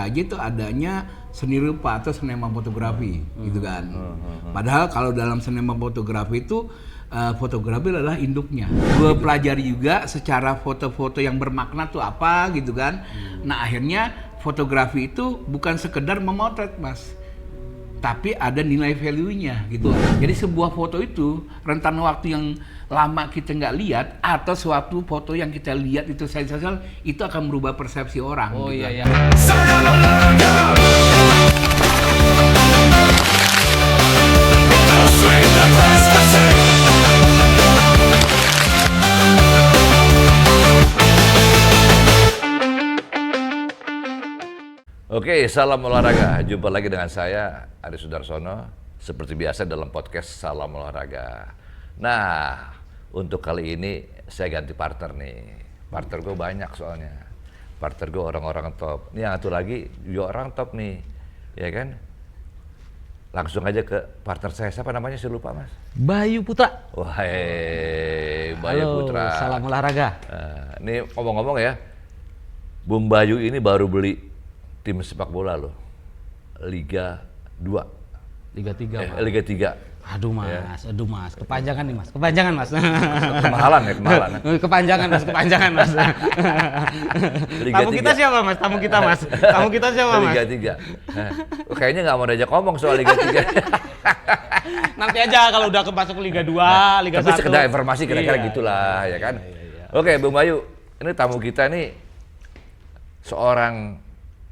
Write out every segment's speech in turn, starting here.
aja itu adanya seni rupa atau seniman fotografi gitu kan. Padahal kalau dalam seniman fotografi itu fotografi adalah induknya. Gue pelajari juga secara foto-foto yang bermakna tuh apa gitu kan. Nah akhirnya fotografi itu bukan sekedar memotret Mas, tapi ada nilai value-nya gitu. Jadi sebuah foto itu rentan waktu yang lama kita nggak lihat atau suatu foto yang kita lihat itu sensasional itu akan merubah persepsi orang. Oh gitu. iya. Oke, salam olahraga. Jumpa lagi dengan saya, Ari Sudarsono. Seperti biasa dalam podcast Salam Olahraga. Nah, untuk kali ini saya ganti partner nih. Partner gue banyak soalnya. Partner gue orang-orang top. Ini yang satu lagi juga orang top nih, ya kan? Langsung aja ke partner saya. Siapa namanya? Saya lupa, Mas. Bayu Putra. Wah, Bayu Halo, Putra. salam olahraga. Ini ngomong-ngomong ya, Bung Bayu ini baru beli tim sepak bola loh, Liga 2. Liga 3, Pak. Liga 3. Aduh mas, kepanjangan nih mas, kepanjangan mas. Kemahalan ya. Kepanjangan mas. Liga Tamu 3. kita siapa mas? Tamu kita siapa mas? Liga 3. Kayaknya nggak mau diajak ngomong soal Liga 3. Nanti aja kalau udah masuk Liga 2, Liga 1. Tapi sekedar informasi kira-kira Iya, gitulah, ya kan? Iya. Oke, Bung Bayu, ini tamu kita nih seorang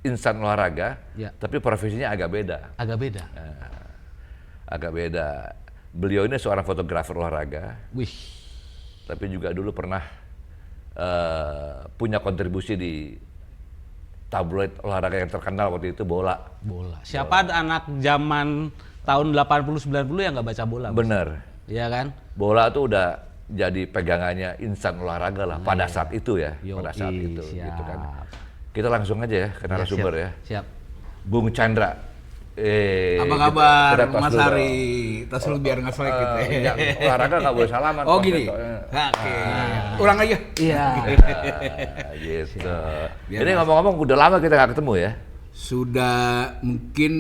insan olahraga, Ya. tapi profesinya agak beda. Agak beda. Beliau ini seorang fotografer olahraga, Wih, tapi juga dulu pernah punya kontribusi di tabloid olahraga yang terkenal waktu itu, bola. siapa anak zaman tahun 80-90 yang nggak baca bola? Mas? Bener. Iya kan? Bola tuh udah jadi pegangannya insan olahraga lah pada saat itu ya. Pada saat itu gitu kan. Kita langsung aja ya ke narasumber ya. Siap. Bung Chandra. Apa kabar kita tos Mas dulu Ari? dong. Tas lu biar nggak selek gitu. Olahraga nggak boleh salaman. Oh tos gini. gitu. Oke. Ulang aja. Iya. Gitu. Biar Ini ngomong-ngomong udah lama kita nggak ketemu ya. Sudah mungkin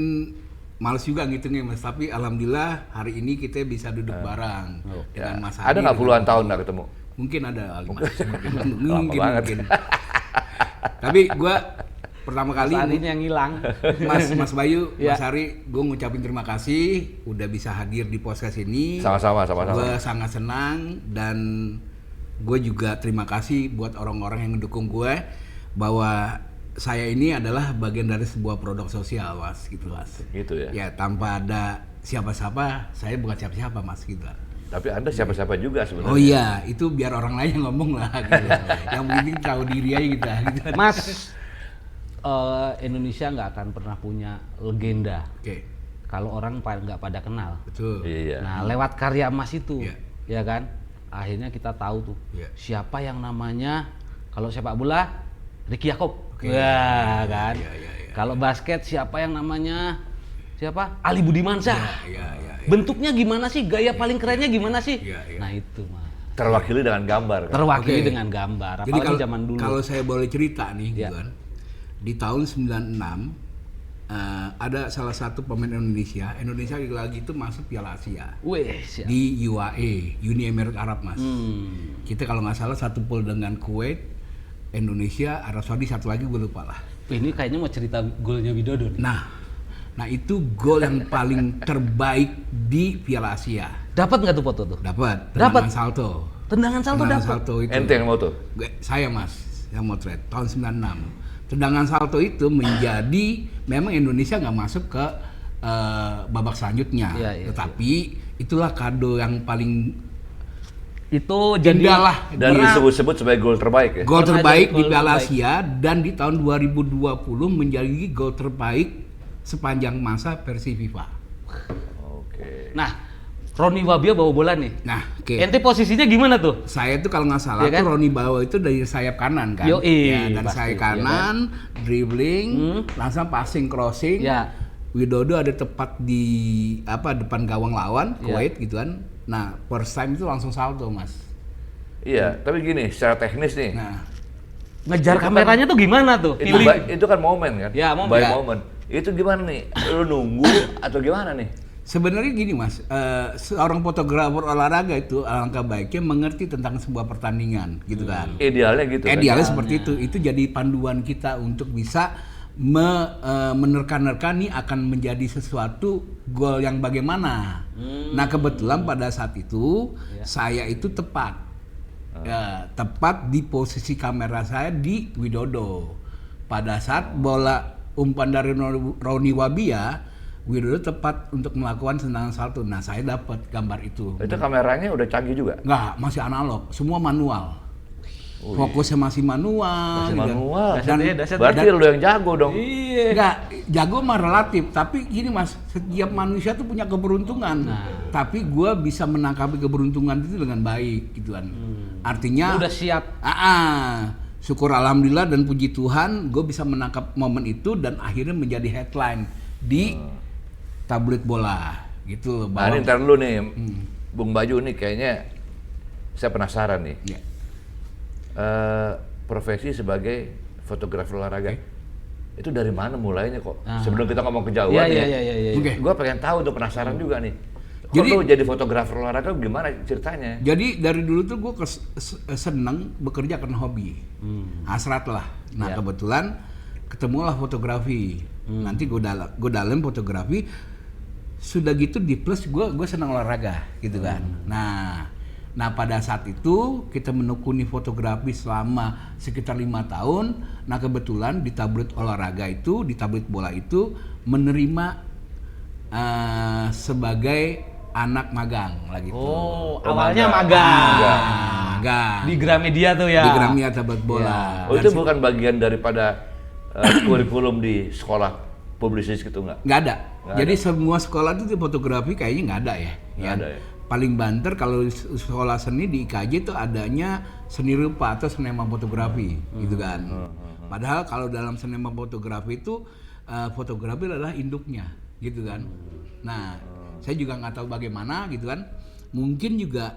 males juga ngitungnya Mas, tapi alhamdulillah hari ini kita bisa duduk bareng dengan Mas Ari. Ada nggak puluhan tahun nggak ketemu? Mungkin ada kali Mas. Lama banget. Mungkin. Tapi gua pertama kali Arinya yang hilang. Mas Bayu, Ya. Mas Ari, gue ngucapin terima kasih udah bisa hadir di podcast ini. Sama-sama. Gue sangat senang dan gue juga terima kasih buat orang-orang yang mendukung gue bahwa saya ini adalah bagian dari sebuah produk sosial, Mas, gitu Mas. Gitu ya. Ya tanpa ada siapa-siapa, saya bukan siapa-siapa Mas gitu. Tapi Anda siapa-siapa juga sebenarnya. Oh iya, itu biar orang lain yang ngomong lah. Gitu. Yang penting tahu diri aja kita. Gitu. Mas, Indonesia nggak akan pernah punya legenda Oke, kalau orang nggak pada kenal. betul. Iya. Nah, lewat karya Mas itu, Iya. ya kan? Akhirnya kita tahu tuh Iya. siapa yang namanya kalau sepak bola Ricky Yacob, Oke. ya kan? Iya. Kalau basket siapa yang namanya siapa? Ali Budimansyah. Iya. Bentuknya gimana sih? Gaya paling kerennya gimana sih? Iya. Nah itu Mas. Terwakili dengan gambar. Kan? Terwakili Oke. dengan gambar. Jadi Apalagi zaman dulu. kalau saya boleh cerita nih, Ya. gitu kan, di tahun 96 ada salah satu pemain Indonesia lagi itu masuk Piala Asia Wih, siap. di UAE, Uni Emirat Arab Mas. Hmm. Kita kalau nggak salah satu pool dengan Kuwait, Indonesia, Arab Saudi, satu lagi gue lupa lah. Ini kayaknya mau cerita golnya Widodo nih. Nah itu gol yang paling terbaik di Piala Asia. Dapat nggak tuh foto tuh? Dapat Dapat. tendangan salto. Tendangan salto Tendangan dapat. salto itu. Ente yang mau tuh? Saya Mas, yang motret tahun 96. Tendangan salto itu menjadi memang Indonesia nggak masuk ke babak selanjutnya, Iya, tetapi itulah kado yang paling Itu jadi indah lah. Dan disebut-sebut sebagai gol terbaik ya. Gol Pernah terbaik jadi di gol Piala terbaik. Asia dan di tahun 2020 menjadi gol terbaik sepanjang masa versi FIFA. Oke. Nah, Roni Wabia bawa bola nih. Nah, oke. Ente posisinya gimana tuh? Saya tuh kalau nggak salah Iya kan? tuh Roni Bawa itu dari sayap kanan kan. Yoi, Ya, dari pasti, sayap iya kanan, dribbling, langsung passing crossing. Ya. Widodo ada tepat di depan gawang lawan Iya. Kuwait gitu kan. Nah, first time itu langsung salto, Mas. Iya, tapi gini, secara teknis nih, Nah, Ngejar Itu kameranya tuh gimana tuh? Itu kan momen kan? Ya, momen. By Ya. moment. Itu gimana nih? Lu nunggu atau gimana nih? Sebenarnya gini Mas, seorang fotografer olahraga itu alangkah baiknya mengerti tentang sebuah pertandingan gitu kan. Idealnya gitu kan? Idealnya seperti itu jadi panduan kita untuk bisa menerka-nerka nih akan menjadi sesuatu gol yang bagaimana. Nah kebetulan pada saat itu saya itu tepat, tepat di posisi kamera saya di Widodo. Pada saat bola umpan dari Roni Wabia, Widodo tepat untuk melakukan tendangan salto. Nah saya dapat gambar itu. Itu kameranya udah canggih juga? Enggak, masih analog, semua manual. Fokusnya masih manual. Masih gitu. manual. Dasar Berarti lu yang jago dong. Iya. Enggak, jago mah relatif. Tapi gini Mas, setiap manusia tuh punya keberuntungan. Tapi gua bisa menangkapi keberuntungan itu dengan baik gitu kan. Artinya Udah siap. Syukur alhamdulillah dan puji Tuhan gue bisa menangkap momen itu dan akhirnya menjadi headline di tabloid bola gitu. Nah ini ntar lu nih, Bung Baju nih kayaknya saya penasaran nih. Ya. Profesi sebagai fotografer olahraga itu dari mana mulainya kok? Sebelum kita ngomong kejauhan Iya. Oke. gue pengen tahu tuh, penasaran juga nih. Kok Jadi- lu jadi fotografer olahraga gimana ceritanya? Jadi dari dulu tuh gue seneng bekerja karena hobi, hasrat lah. Nah kebetulan ketemulah fotografi. Nanti gue dalam fotografi. Sudah gitu di plus gue senang olahraga gitu kan. Nah pada saat itu kita menekuni fotografi selama sekitar 5 tahun. Nah kebetulan di tabloid olahraga itu, di tabloid bola itu menerima sebagai anak magang lah gitu. Oh, Oh, awalnya magang. magang. Di Gramedia tuh ya. Di Gramedia tabloid bola. Oh itu bukan bagian daripada kurikulum di sekolah publisis gitu nggak? Nggak ada. Nggak Jadi semua sekolah itu di fotografi kayaknya nggak ada ya. Nggak ada ya? Paling banter kalau sekolah seni di IKJ itu adanya seni rupa atau seniman fotografi gitu kan. Padahal kalau dalam seniman fotografi itu fotografi adalah induknya gitu kan. Nah saya juga nggak tahu bagaimana gitu kan. Mungkin juga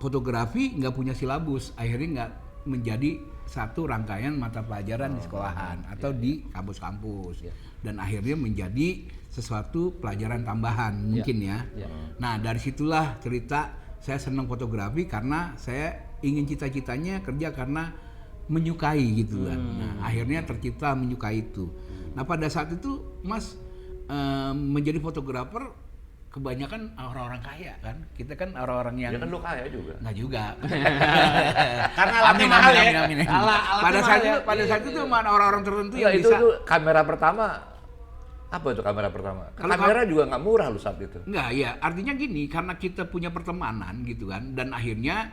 fotografi nggak punya silabus, akhirnya nggak menjadi satu rangkaian mata pelajaran di sekolahan atau di kampus-kampus dan akhirnya menjadi sesuatu pelajaran tambahan mungkin ya. Nah dari situlah cerita saya senang fotografi karena saya ingin cita-citanya kerja karena menyukai gitu kan. Nah akhirnya tercipta menyukai itu. Nah pada saat itu Mas menjadi fotografer kebanyakan orang-orang kaya kan. Kita kan orang-orang yang Ya kan lu kaya juga. nggak juga. Karena alatnya mahal ya. Amin. Alatnya Pada saat mahal itu, ya. pada saat itu cuma orang-orang tertentu Ya yang itu bisa. tuh kamera pertama. Apa itu kamera pertama? Kalau Kamera juga nggak murah lu saat itu. Enggak, ya artinya gini, karena kita punya pertemanan gitu kan, dan akhirnya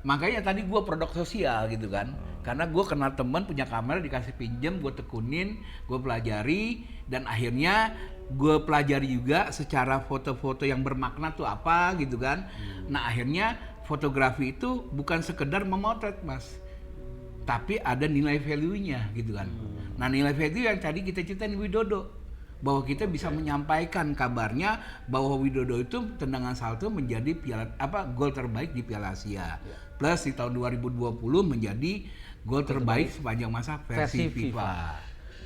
makanya tadi gue produk sosial gitu kan, karena gue kenal teman punya kamera dikasih pinjem, gue tekunin, gue pelajari, dan akhirnya gue pelajari juga secara foto-foto yang bermakna tuh apa gitu kan. Nah akhirnya fotografi itu bukan sekedar memotret Mas, tapi ada nilai value-nya gitu kan. Nah nilai value yang tadi kita ceritain Widodo, bahwa kita bisa menyampaikan kabarnya bahwa Widodo itu tendangan salto menjadi gol terbaik di Piala Asia. Plus di tahun 2020 menjadi gol terbaik sepanjang masa versi FIFA.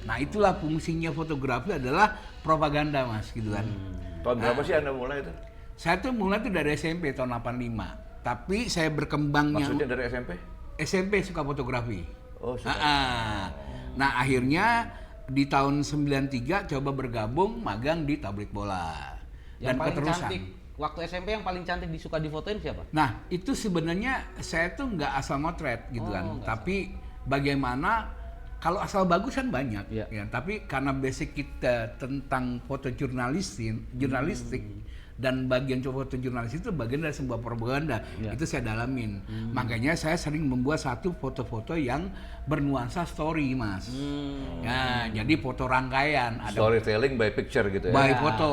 Nah itulah fungsinya fotografi adalah propaganda Mas gitu kan. Tahun berapa sih Anda mulai itu? Saya tuh mulai tuh dari SMP tahun 85. Tapi saya berkembangnya Maksudnya dari SMP? SMP suka fotografi. Oh, suka. Nah akhirnya di tahun 93 coba bergabung magang di tabloid bola. Yang Dan paling keterusan. cantik waktu SMP yang paling cantik disuka difotoin siapa? Nah itu sebenarnya saya tuh nggak asal motret gitu kan. nggak Tapi bagaimana kalau asal bagus kan banyak. Iya. Ya, tapi karena basic kita tentang foto jurnalistik dan bagian foto jurnalis itu bagian dari sebuah propaganda. Itu saya dalamin. Makanya saya sering membuat satu foto-foto yang bernuansa story Mas. Ya, jadi foto rangkaian ada Storytelling by picture gitu ya. by foto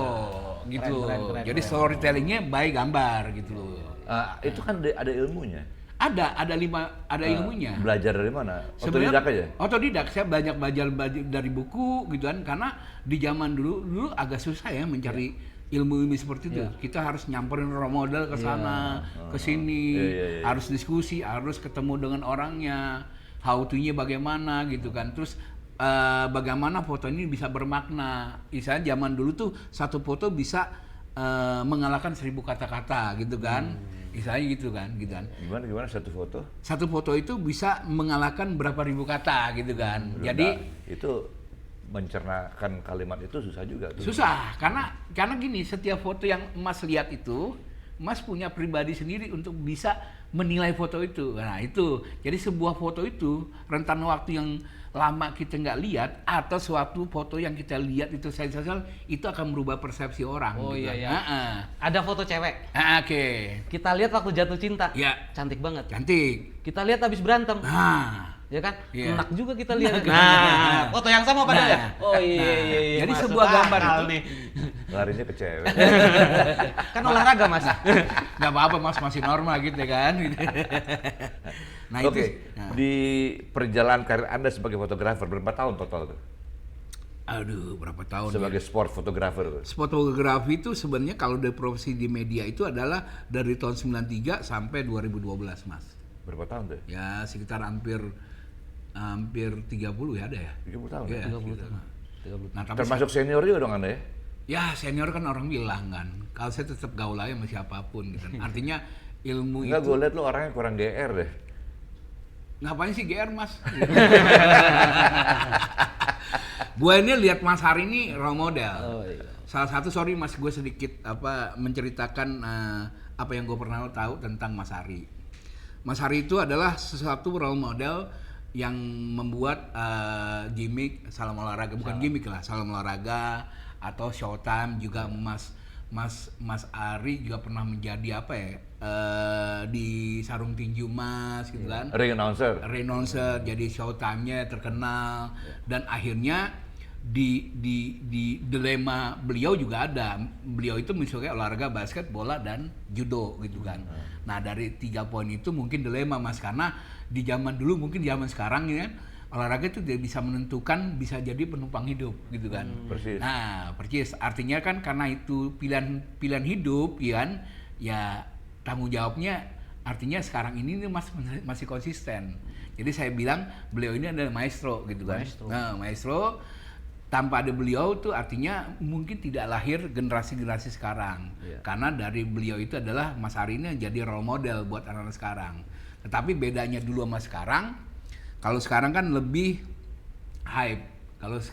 gitu. Keren, Jadi storytellingnya by gambar gitu loh. Itu kan ada ilmunya. Ada ilmunya. Belajar dari mana? Sebenarnya Otodidak aja? Otodidak, saya banyak belajar dari buku gitu kan, karena di zaman dulu agak susah ya mencari ilmu seperti itu. Kita harus nyamperin role model ke sana, ke sini, harus diskusi, harus ketemu dengan orangnya. how to-nya bagaimana gitu kan. Terus bagaimana foto ini bisa bermakna. Misalnya zaman dulu tuh satu foto bisa mengalahkan 1000 kata-kata gitu kan. Misalnya gitu kan. Gimana satu foto? Satu foto itu bisa mengalahkan berapa ribu kata gitu kan. Jadi itu mencernakan kalimat itu susah juga tuh. susah karena gini, setiap foto yang Mas lihat itu Mas punya pribadi sendiri untuk bisa menilai foto itu. Nah itu, jadi sebuah foto itu rentan waktu yang lama kita nggak lihat atau suatu foto yang kita lihat itu sensasional, itu akan merubah persepsi orang. Oh gitu. iya. Ada foto cewek. Oke. Kita lihat waktu jatuh cinta. Ya. Cantik banget. Cantik. Kita lihat habis berantem. Nah. Ya kan? Iya. Enak juga kita lihat. Nah, foto yang sama padahal ya? Oh iya. Jadi Masuk sebuah gambar akal itu nih. Larinya ke cewek. Kan olahraga, Mas. nggak apa-apa Mas, masih normal gitu kan. Nah Oke, itu. Nah. di perjalanan karir Anda sebagai fotografer berapa tahun total tuh? Aduh, berapa tahun? Sebagai sport fotografer. Fotografi itu sebenarnya kalau dari profesi di media itu adalah dari tahun 93 sampai 2012, Mas. Berapa tahun tuh? Ya sekitar hampir 30 ya ada ya. 30 tahun. Iya, Ya? 30 gitu. tahun. 30. Nah, tapi Termasuk senior juga dong Anda ya? ya senior kan orang bilang kan, kalau saya tetap gaul aja sama siapapun gitu. Artinya ilmu Enggak, itu gue liat lu orangnya kurang GR deh. ngapain sih GR, Mas? Gue ini lihat Mas Hari ini role model. Oh iya. Salah satu, sorry Mas, gue sedikit menceritakan apa yang gue pernah tahu tentang Mas Hari. Mas Hari itu adalah sesuatu role model yang membuat gimmick salam olahraga, bukan gimmick lah, salam olahraga atau Showtime juga. Mas Ari juga pernah menjadi apa ya, di sarung tinju Mas gitu kan, Ring announcer. renouncer, jadi Showtime-nya terkenal. Dan akhirnya di dilema beliau juga ada. Beliau itu misalnya olahraga basket, bola, dan judo gitu kan. Nah dari 3 poin itu mungkin dilema Mas, karena di zaman dulu mungkin di zaman sekarang ya olahraga itu tidak bisa menentukan, bisa jadi penumpang hidup gitu kan. Persis. Nah persis, artinya kan karena itu pilihan hidup ya kan, ya tanggung jawabnya. Artinya sekarang ini nih Mas masih konsisten. Jadi saya bilang beliau ini adalah maestro gitu kan. Nah maestro, tanpa ada beliau tuh artinya mungkin tidak lahir generasi-generasi sekarang. Karena dari beliau itu adalah Mas Hari ini jadi role model buat anak-anak sekarang. Tetapi bedanya dulu sama sekarang, kalau sekarang kan lebih hype.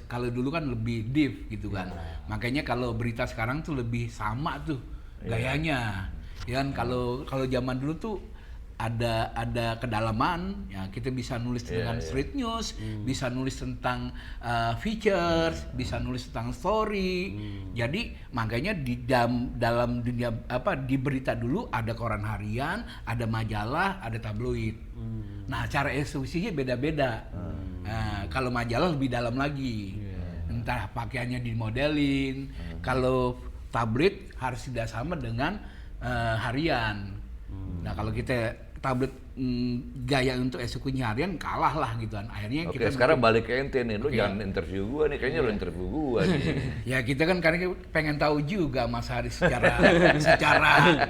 Kalau dulu kan lebih deep gitu kan. Makanya kalau berita sekarang tuh lebih sama tuh gayanya. Ya kan kalau zaman dulu tuh ada kedalaman, ya kita bisa nulis dengan street news, bisa nulis tentang features, bisa nulis tentang story. Jadi makanya di dalam dunia di berita dulu ada koran harian, ada majalah, ada tabloid. Nah cara eksekusinya beda-beda. Nah, kalau majalah lebih dalam lagi, entah pakaiannya dimodelin. Kalau tabloid harus tidak sama dengan harian. Nah kalau kita tablet gaya untuk eksekusi harian kalah lah gitu kan. Akhirnya Oke, kita sekarang balik ke ente nih, lu jangan interview gua nih, kayaknya lu interview gua nih. ya kita kan karena pengen tahu juga Mas Hari secara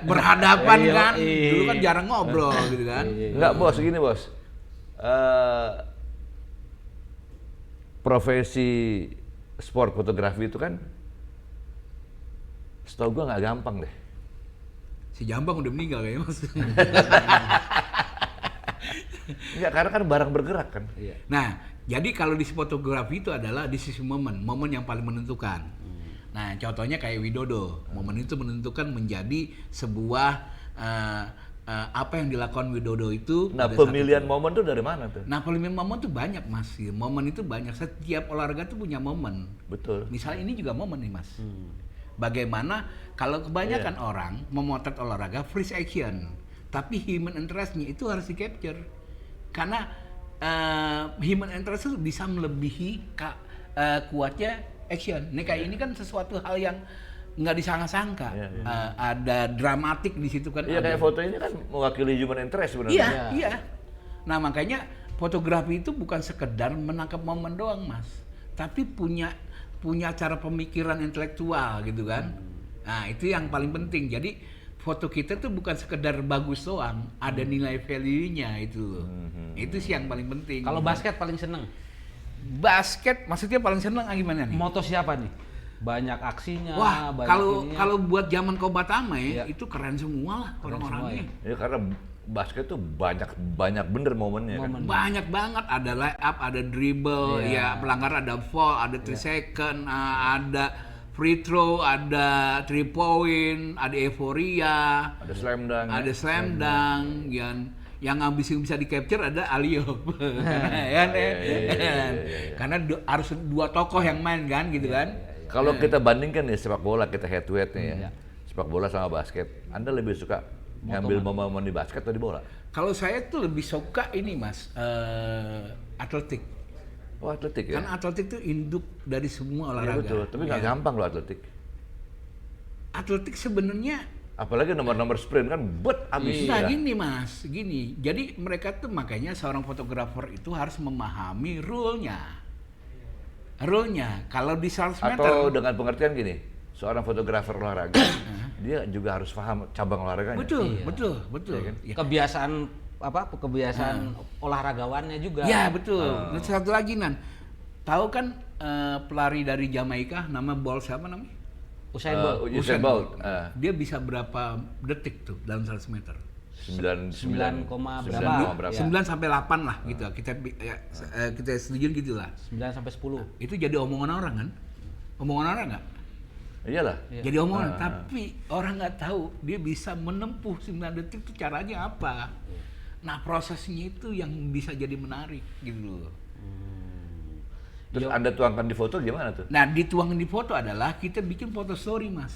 berhadapan kan. Dulu kan jarang ngobrol gitu kan. Enggak bos, gini bos. Profesi sport fotografi itu kan setahu gua nggak gampang deh. Si Jambang udah meninggal kayaknya Mas. Enggak, karena kan barang bergerak kan. Nah, jadi kalau di fotografi itu adalah di sisi momen yang paling menentukan. Nah, contohnya kayak Widodo. Momen itu menentukan menjadi sebuah apa yang dilakukan Widodo itu. Nah, pada saat pemilihan itu. momen tuh dari mana tuh? Nah, pemilihan momen tuh banyak Mas. Momen itu banyak. Setiap olahraga tuh punya momen. Betul. Misalnya ini juga momen nih Mas. Bagaimana kalau kebanyakan orang memotret olahraga freeze action, tapi human interest-nya itu harus di-capture. Karena human interest itu bisa melebihi kuatnya action. Ini kayak ini kan sesuatu hal yang nggak disangka-sangka. Ada dramatik di situ kan. Iya, kayak foto ini kan mewakili human interest sebenarnya. Iya. Nah makanya fotografi itu bukan sekedar menangkap momen doang Mas, tapi punya cara pemikiran intelektual gitu kan. Nah itu yang paling penting. Jadi foto kita tuh bukan sekedar bagus doang, ada nilai value-nya itu loh. Itu sih yang paling penting. Kalau basket paling seneng. Basket maksudnya paling seneng gimana nih? Moto siapa nih? Banyak aksinya, Wah, banyak ininya. kalau buat zaman Kobatama ya, Iya. itu keren semua lah Keren orang-orangnya. semua Ya karena basket tuh banyak bener momennya kan. Momen. Banyak banget, ada lay up, ada dribble, Iya. ya pelanggar, ada foul, ada 3 second, ada free throw, ada 3 point, ada euforia, Ada slam dunk. ada slam dunk, yang bisa di capture ada alley-oop. Karena harus 2 tokoh yang main kan gitu kan. Kalau kita bandingkan nih sepak bola, kita head to head nih ya. Iya. Sepak bola sama basket. Anda lebih suka ngambil momen di basket atau di bola? Kalau saya tuh lebih suka ini Mas, atletik. Oh, atletik ya? Karena atletik tuh induk dari semua Iya olahraga. betul, tapi nggak Ya. gampang loh atletik. Atletik sebenarnya Apalagi nomor-nomor sprint kan abis. nah ya. gini Mas, gini. Jadi mereka tuh makanya seorang fotografer itu harus memahami rule-nya. Rule-nya. Kalau di 100 meter Atau dengan pengertian gini, seorang fotografer olahraga, dia juga harus paham cabang olahraganya. betul, Iya. betul. Iya kan? Ya. Kebiasaan olahragawannya juga. Ya betul. Dan satu lagi Nan, tahu kan pelari dari Jamaika nama Bolt siapa namanya? Usain Bolt. Usain Bolt. Dia bisa berapa detik tuh dalam 100 meter? 9, berapa? Ya. 9 sampai 8 lah gitu. Kita setuju gitu lah. 9 sampai 10. Itu jadi omongan orang kan? Omongan orang nggak? Iyalah. Iya. Jadi omongan, tapi orang nggak tahu dia bisa menempuh 9 detik itu caranya apa. Nah prosesnya itu yang bisa jadi menarik gitu loh. Terus Anda tuangkan di foto gimana tuh? Nah dituangin di foto adalah kita bikin foto story Mas.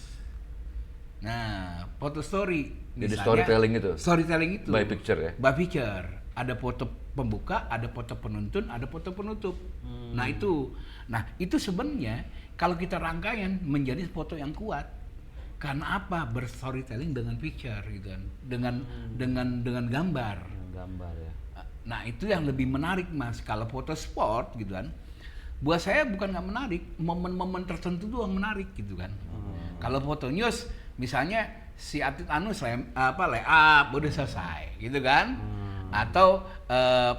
Nah foto story. Jadi misalnya, storytelling itu? Storytelling itu. By picture ya? By picture. Ada foto pembuka, ada foto penuntun, ada foto penutup. Nah itu sebenarnya kalau kita rangkaian menjadi foto yang kuat. Karena apa? Berstorytelling dengan picture gitu kan. Dengan gambar. Gambar ya. Nah itu yang lebih menarik Mas. Kalau foto sport gitu kan, buat saya bukan nggak menarik, momen-momen tertentu doang menarik gitu kan. Kalau foto news, misalnya si atlet lay up udah selesai gitu kan, atau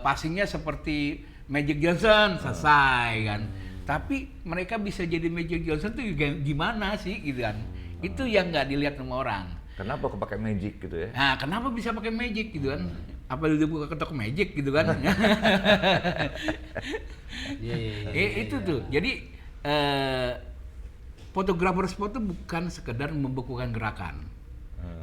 passingnya seperti Magic Johnson selesai kan. Tapi mereka bisa jadi Magic Johnson tuh gimana sih gitu kan? Itu yang nggak dilihat sama orang. Kenapa kepake magic gitu ya? Nah, kenapa bisa pakai magic gitu kan? Apa dia buka ketok magic gitu kan? Iya. Itu tuh. Jadi fotografer sport itu bukan sekedar membekukan gerakan.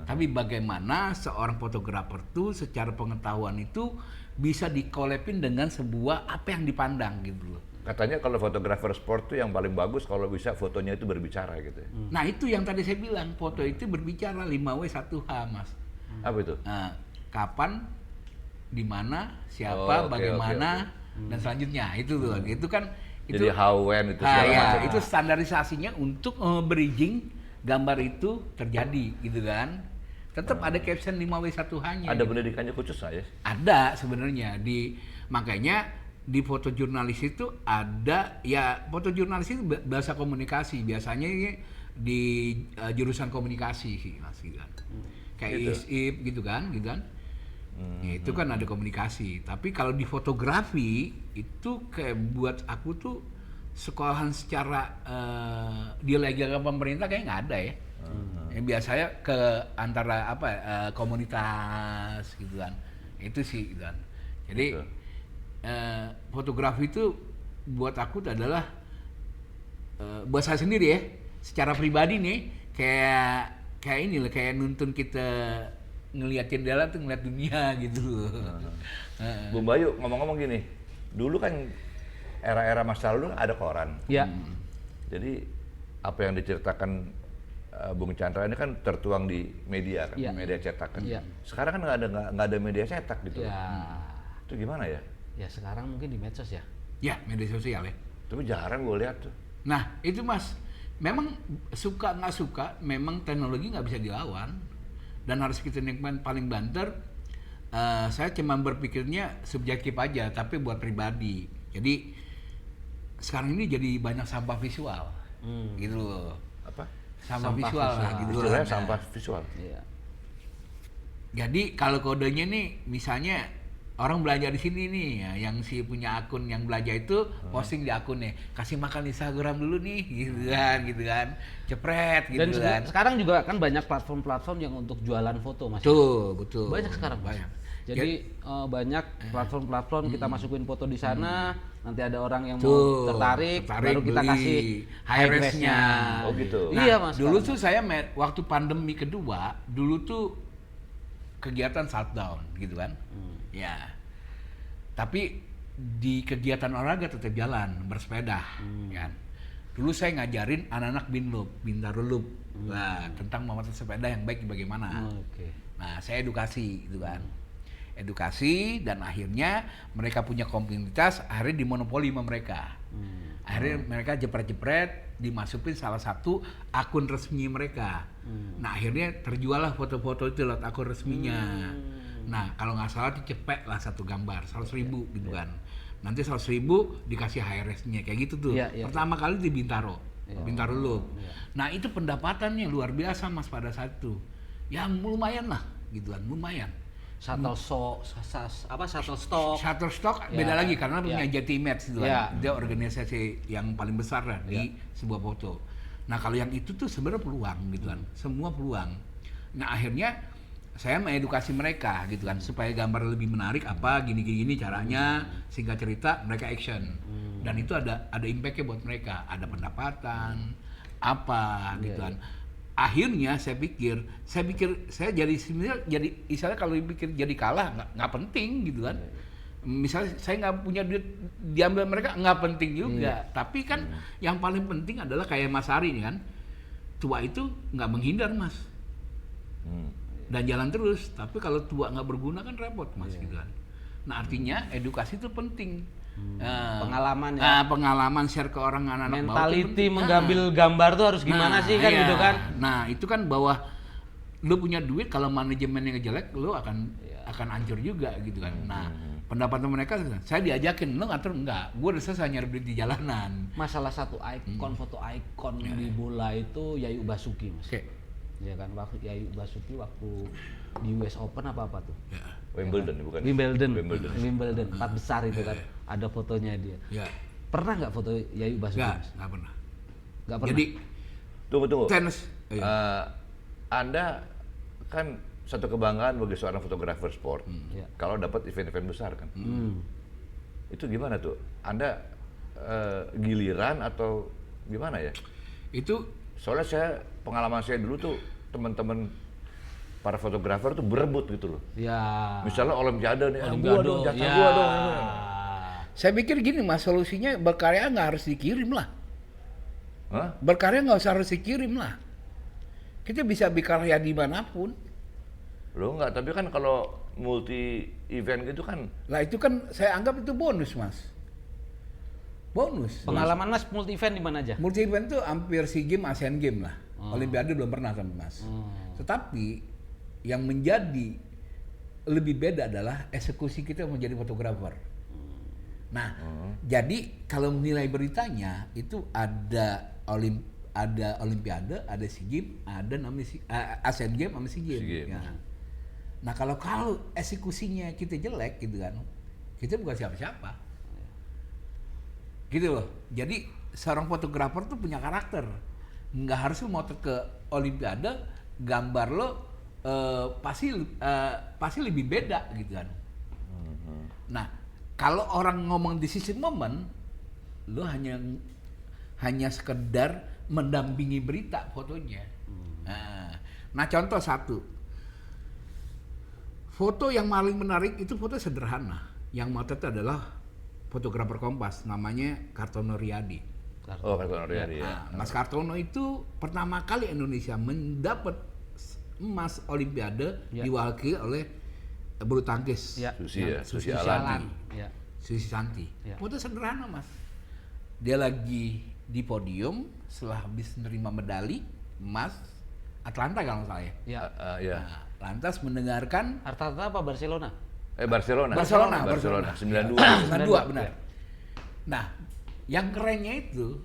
Tapi bagaimana seorang fotografer tuh secara pengetahuan itu bisa dikolepin dengan sebuah apa yang dipandang gitu loh. Katanya kalau fotografer sport tuh yang paling bagus kalau bisa fotonya itu berbicara gitu ya. Nah, itu yang tadi saya bilang, foto itu berbicara 5W 1H, Mas. Apa itu? Nah, kapan, di mana, siapa, Oh, oke, bagaimana, dan selanjutnya itu tuh. Itu kan itu Jadi how, when itu segala ya, macam. itu standarisasinya untuk bridging gambar itu terjadi gitu kan. Tetap ada caption 5W 1H-nya. Ada gitu. pendidikannya khusus nggak ya? Ada sebenarnya makanya di foto jurnalis itu ada ya foto jurnalis itu bahasa komunikasi biasanya di jurusan komunikasi sih Mas gitu kan. Kayak Gitu. ISIP gitu kan. Ya, itu kan ada komunikasi. Tapi kalau di fotografi itu kayak buat aku tuh sekolahan secara dilegalkan pemerintah kayak nggak ada ya. Yang biasanya ke antara komunitas gitu kan. Itu sih gitu kan. Jadi Betul. fotografi itu buat aku adalah buat saya sendiri ya, secara pribadi nih kayak ini lah, kayak nuntun kita ngeliat jendela tuh ngeliat dunia gitu. Bung Bayu ngomong-ngomong gini, dulu kan era-era masa lalu ada koran. Ya. Jadi apa yang diceritakan Bung Chandra ini kan tertuang di media kan, Iya. media cetak kan. Iya. Sekarang kan nggak ada media cetak gitu. Ya. Itu gimana ya? Ya sekarang mungkin di medsos ya. Ya, media sosial ya. Tapi jarang gue lihat tuh. Nah, itu Mas, memang suka nggak suka, memang teknologi nggak bisa dilawan dan harus kita nikmatin paling banter. Saya cuma berpikirnya subjektif aja, tapi buat pribadi. Jadi sekarang ini jadi banyak sampah visual, gitu loh. Apa? Sampah Sampah visual lah, visual. gitu. Istilahnya Nah, sampah visual. Iya. Jadi kalau kodenya nih, misalnya orang belanja di sini nih, ya, yang si punya akun yang belanja itu posting di akunnya, kasih makan Instagram dulu nih, gitu kan, cepret, gitu Dan kan. sekarang juga kan banyak platform-platform yang untuk jualan foto, Mas. Betul. Banyak sekarang, Mas. Banyak. Jadi banyak platform-platform kita masukin foto di sana, nanti ada orang yang mau Tuh, tertarik, baru kita beli. kasih high res-nya. Oh, gitu. Nah, Iya, Mas. dulu sekarang. tuh saya waktu pandemi kedua, dulu tuh kegiatan shutdown gitu kan. Ya. Tapi di kegiatan olahraga tetap jalan, bersepeda kan. Dulu saya ngajarin anak-anak Bintaro Loop. Nah, tentang memanfaatkan sepeda yang baik bagaimana. Oke. Nah, saya edukasi gitu kan. Edukasi dan akhirnya mereka punya komunitas, akhirnya dimonopoli sama mereka. Akhirnya mereka jepret-jepret dimasukin salah satu akun resmi mereka. Nah, akhirnya terjual lah foto-foto itu lewat akun resminya. Nah, kalau nggak salah dicepet lah satu gambar 100.000 gitu kan. Nanti 100.000 dikasih HRS-nya kayak gitu tuh. Iya, iya. Pertama kali di Bintaro. Bintaro Loop. Nah, itu pendapatannya luar biasa Mas pada saat itu. Ya lumayan lah gitu kan, lumayan. Shutterstock. Shutterstock Ya, beda lagi karena ya. punya Jetty Match itu Ya. kan. Dia organisasi yang paling besar lah di sebuah foto. Nah, kalau yang itu tuh sebenarnya peluang gitu kan. Semua peluang. Nah, akhirnya saya mengedukasi mereka gitu kan supaya gambar lebih menarik apa gini caranya, singkat cerita mereka action. Dan itu ada impact-nya buat mereka, ada pendapatan apa gitu kan. Akhirnya saya pikir saya jadi sebenarnya jadi misalnya kalau dipikir jadi kalah nggak penting gitu kan. Misalnya saya nggak punya duit diambil mereka nggak penting juga. Tapi kan yang paling penting adalah kayak Mas Ari nih kan, tua itu nggak menghindar Mas. Dan jalan terus. Tapi kalau tua nggak berguna kan repot Mas gitu kan. Nah artinya edukasi itu penting. Pengalaman ya. Pengalaman share ke orang anak-anak bawah itu Mentality penting. mengambil gambar tuh harus gimana sih kan iya. gitu kan. Nah itu kan bahwa lu punya duit kalau manajemennya jelek lu akan hancur juga gitu kan. Nah pendapatan mereka saya diajakin lu ngatur enggak, gue udah selesai nyari duit di jalanan. Masalah satu ikon foto ikon di bola itu Yayu Basuki Mas. Oke. Ya kan waktu Yayu Basuki waktu di US Open apa tuh? Ya. Wimbledon bukan? Wimbledon 4 besar itu kan. Ada fotonya dia. Ya. Pernah nggak foto Yayu Basuki? Nggak pernah. Nggak pernah. Jadi Tunggu. tenis. Anda kan satu kebanggaan bagi seorang fotografer sport. Iya. Kalau dapat event-event besar kan. Itu gimana tuh? Anda giliran atau gimana ya? Itu Soalnya pengalaman saya dulu tuh teman-teman para fotografer tuh berebut gitu loh. Ya. Misalnya Olimpiade nih, Olimpiade, gua dong, jatah ya. gua dong. saya pikir gini Mas, solusinya berkarya nggak harus dikirim lah. Hah? Berkarya nggak usah harus dikirim lah. Kita bisa berkarya dimanapun. Loh enggak, tapi kan kalau multi event gitu kan Lah itu kan saya anggap itu bonus Mas. Bonus. Pengalaman Mas multi event di mana aja? Multi event tuh hampir SEA Games, Asian Games lah. Olimpiade belum pernah sama Mas. Tetapi yang menjadi lebih beda adalah eksekusi kita menjadi fotografer. Nah, jadi kalau nilai beritanya itu ada Olimpiade, ada SEA Games, ada namanya Asian Games sama SEA Games. SEA Games. Ya. Nah, kalau eksekusinya kita jelek gitu kan, kita bukan siapa-siapa. Gitu loh. Jadi seorang fotografer tuh punya karakter. Nggak harus mau ke Olimpiade, gambar lo pasti lebih beda gitu kan. Nah, kalau orang ngomong decision moment, lo hanya sekedar mendampingi berita fotonya. Nah, contoh satu. Foto yang paling menarik itu foto sederhana. Yang motret adalah fotografer Kompas, namanya Kartono Riyadi. Oh, Kartono Riyadi ya. Nah, Mas Kartono itu pertama kali Indonesia mendapat emas Olimpiade diwakili oleh bulu tangkis. Ya. Susi Alan. Ya. Susi Santi. Ya. Foto sederhana Mas. Dia lagi di podium setelah habis menerima medali emas Atlanta kalau nggak salah ya. Ya. Ya. Nah, lantas mendengarkan Atlanta apa Barcelona? Barcelona. 92. 92 benar. Nah, yang kerennya itu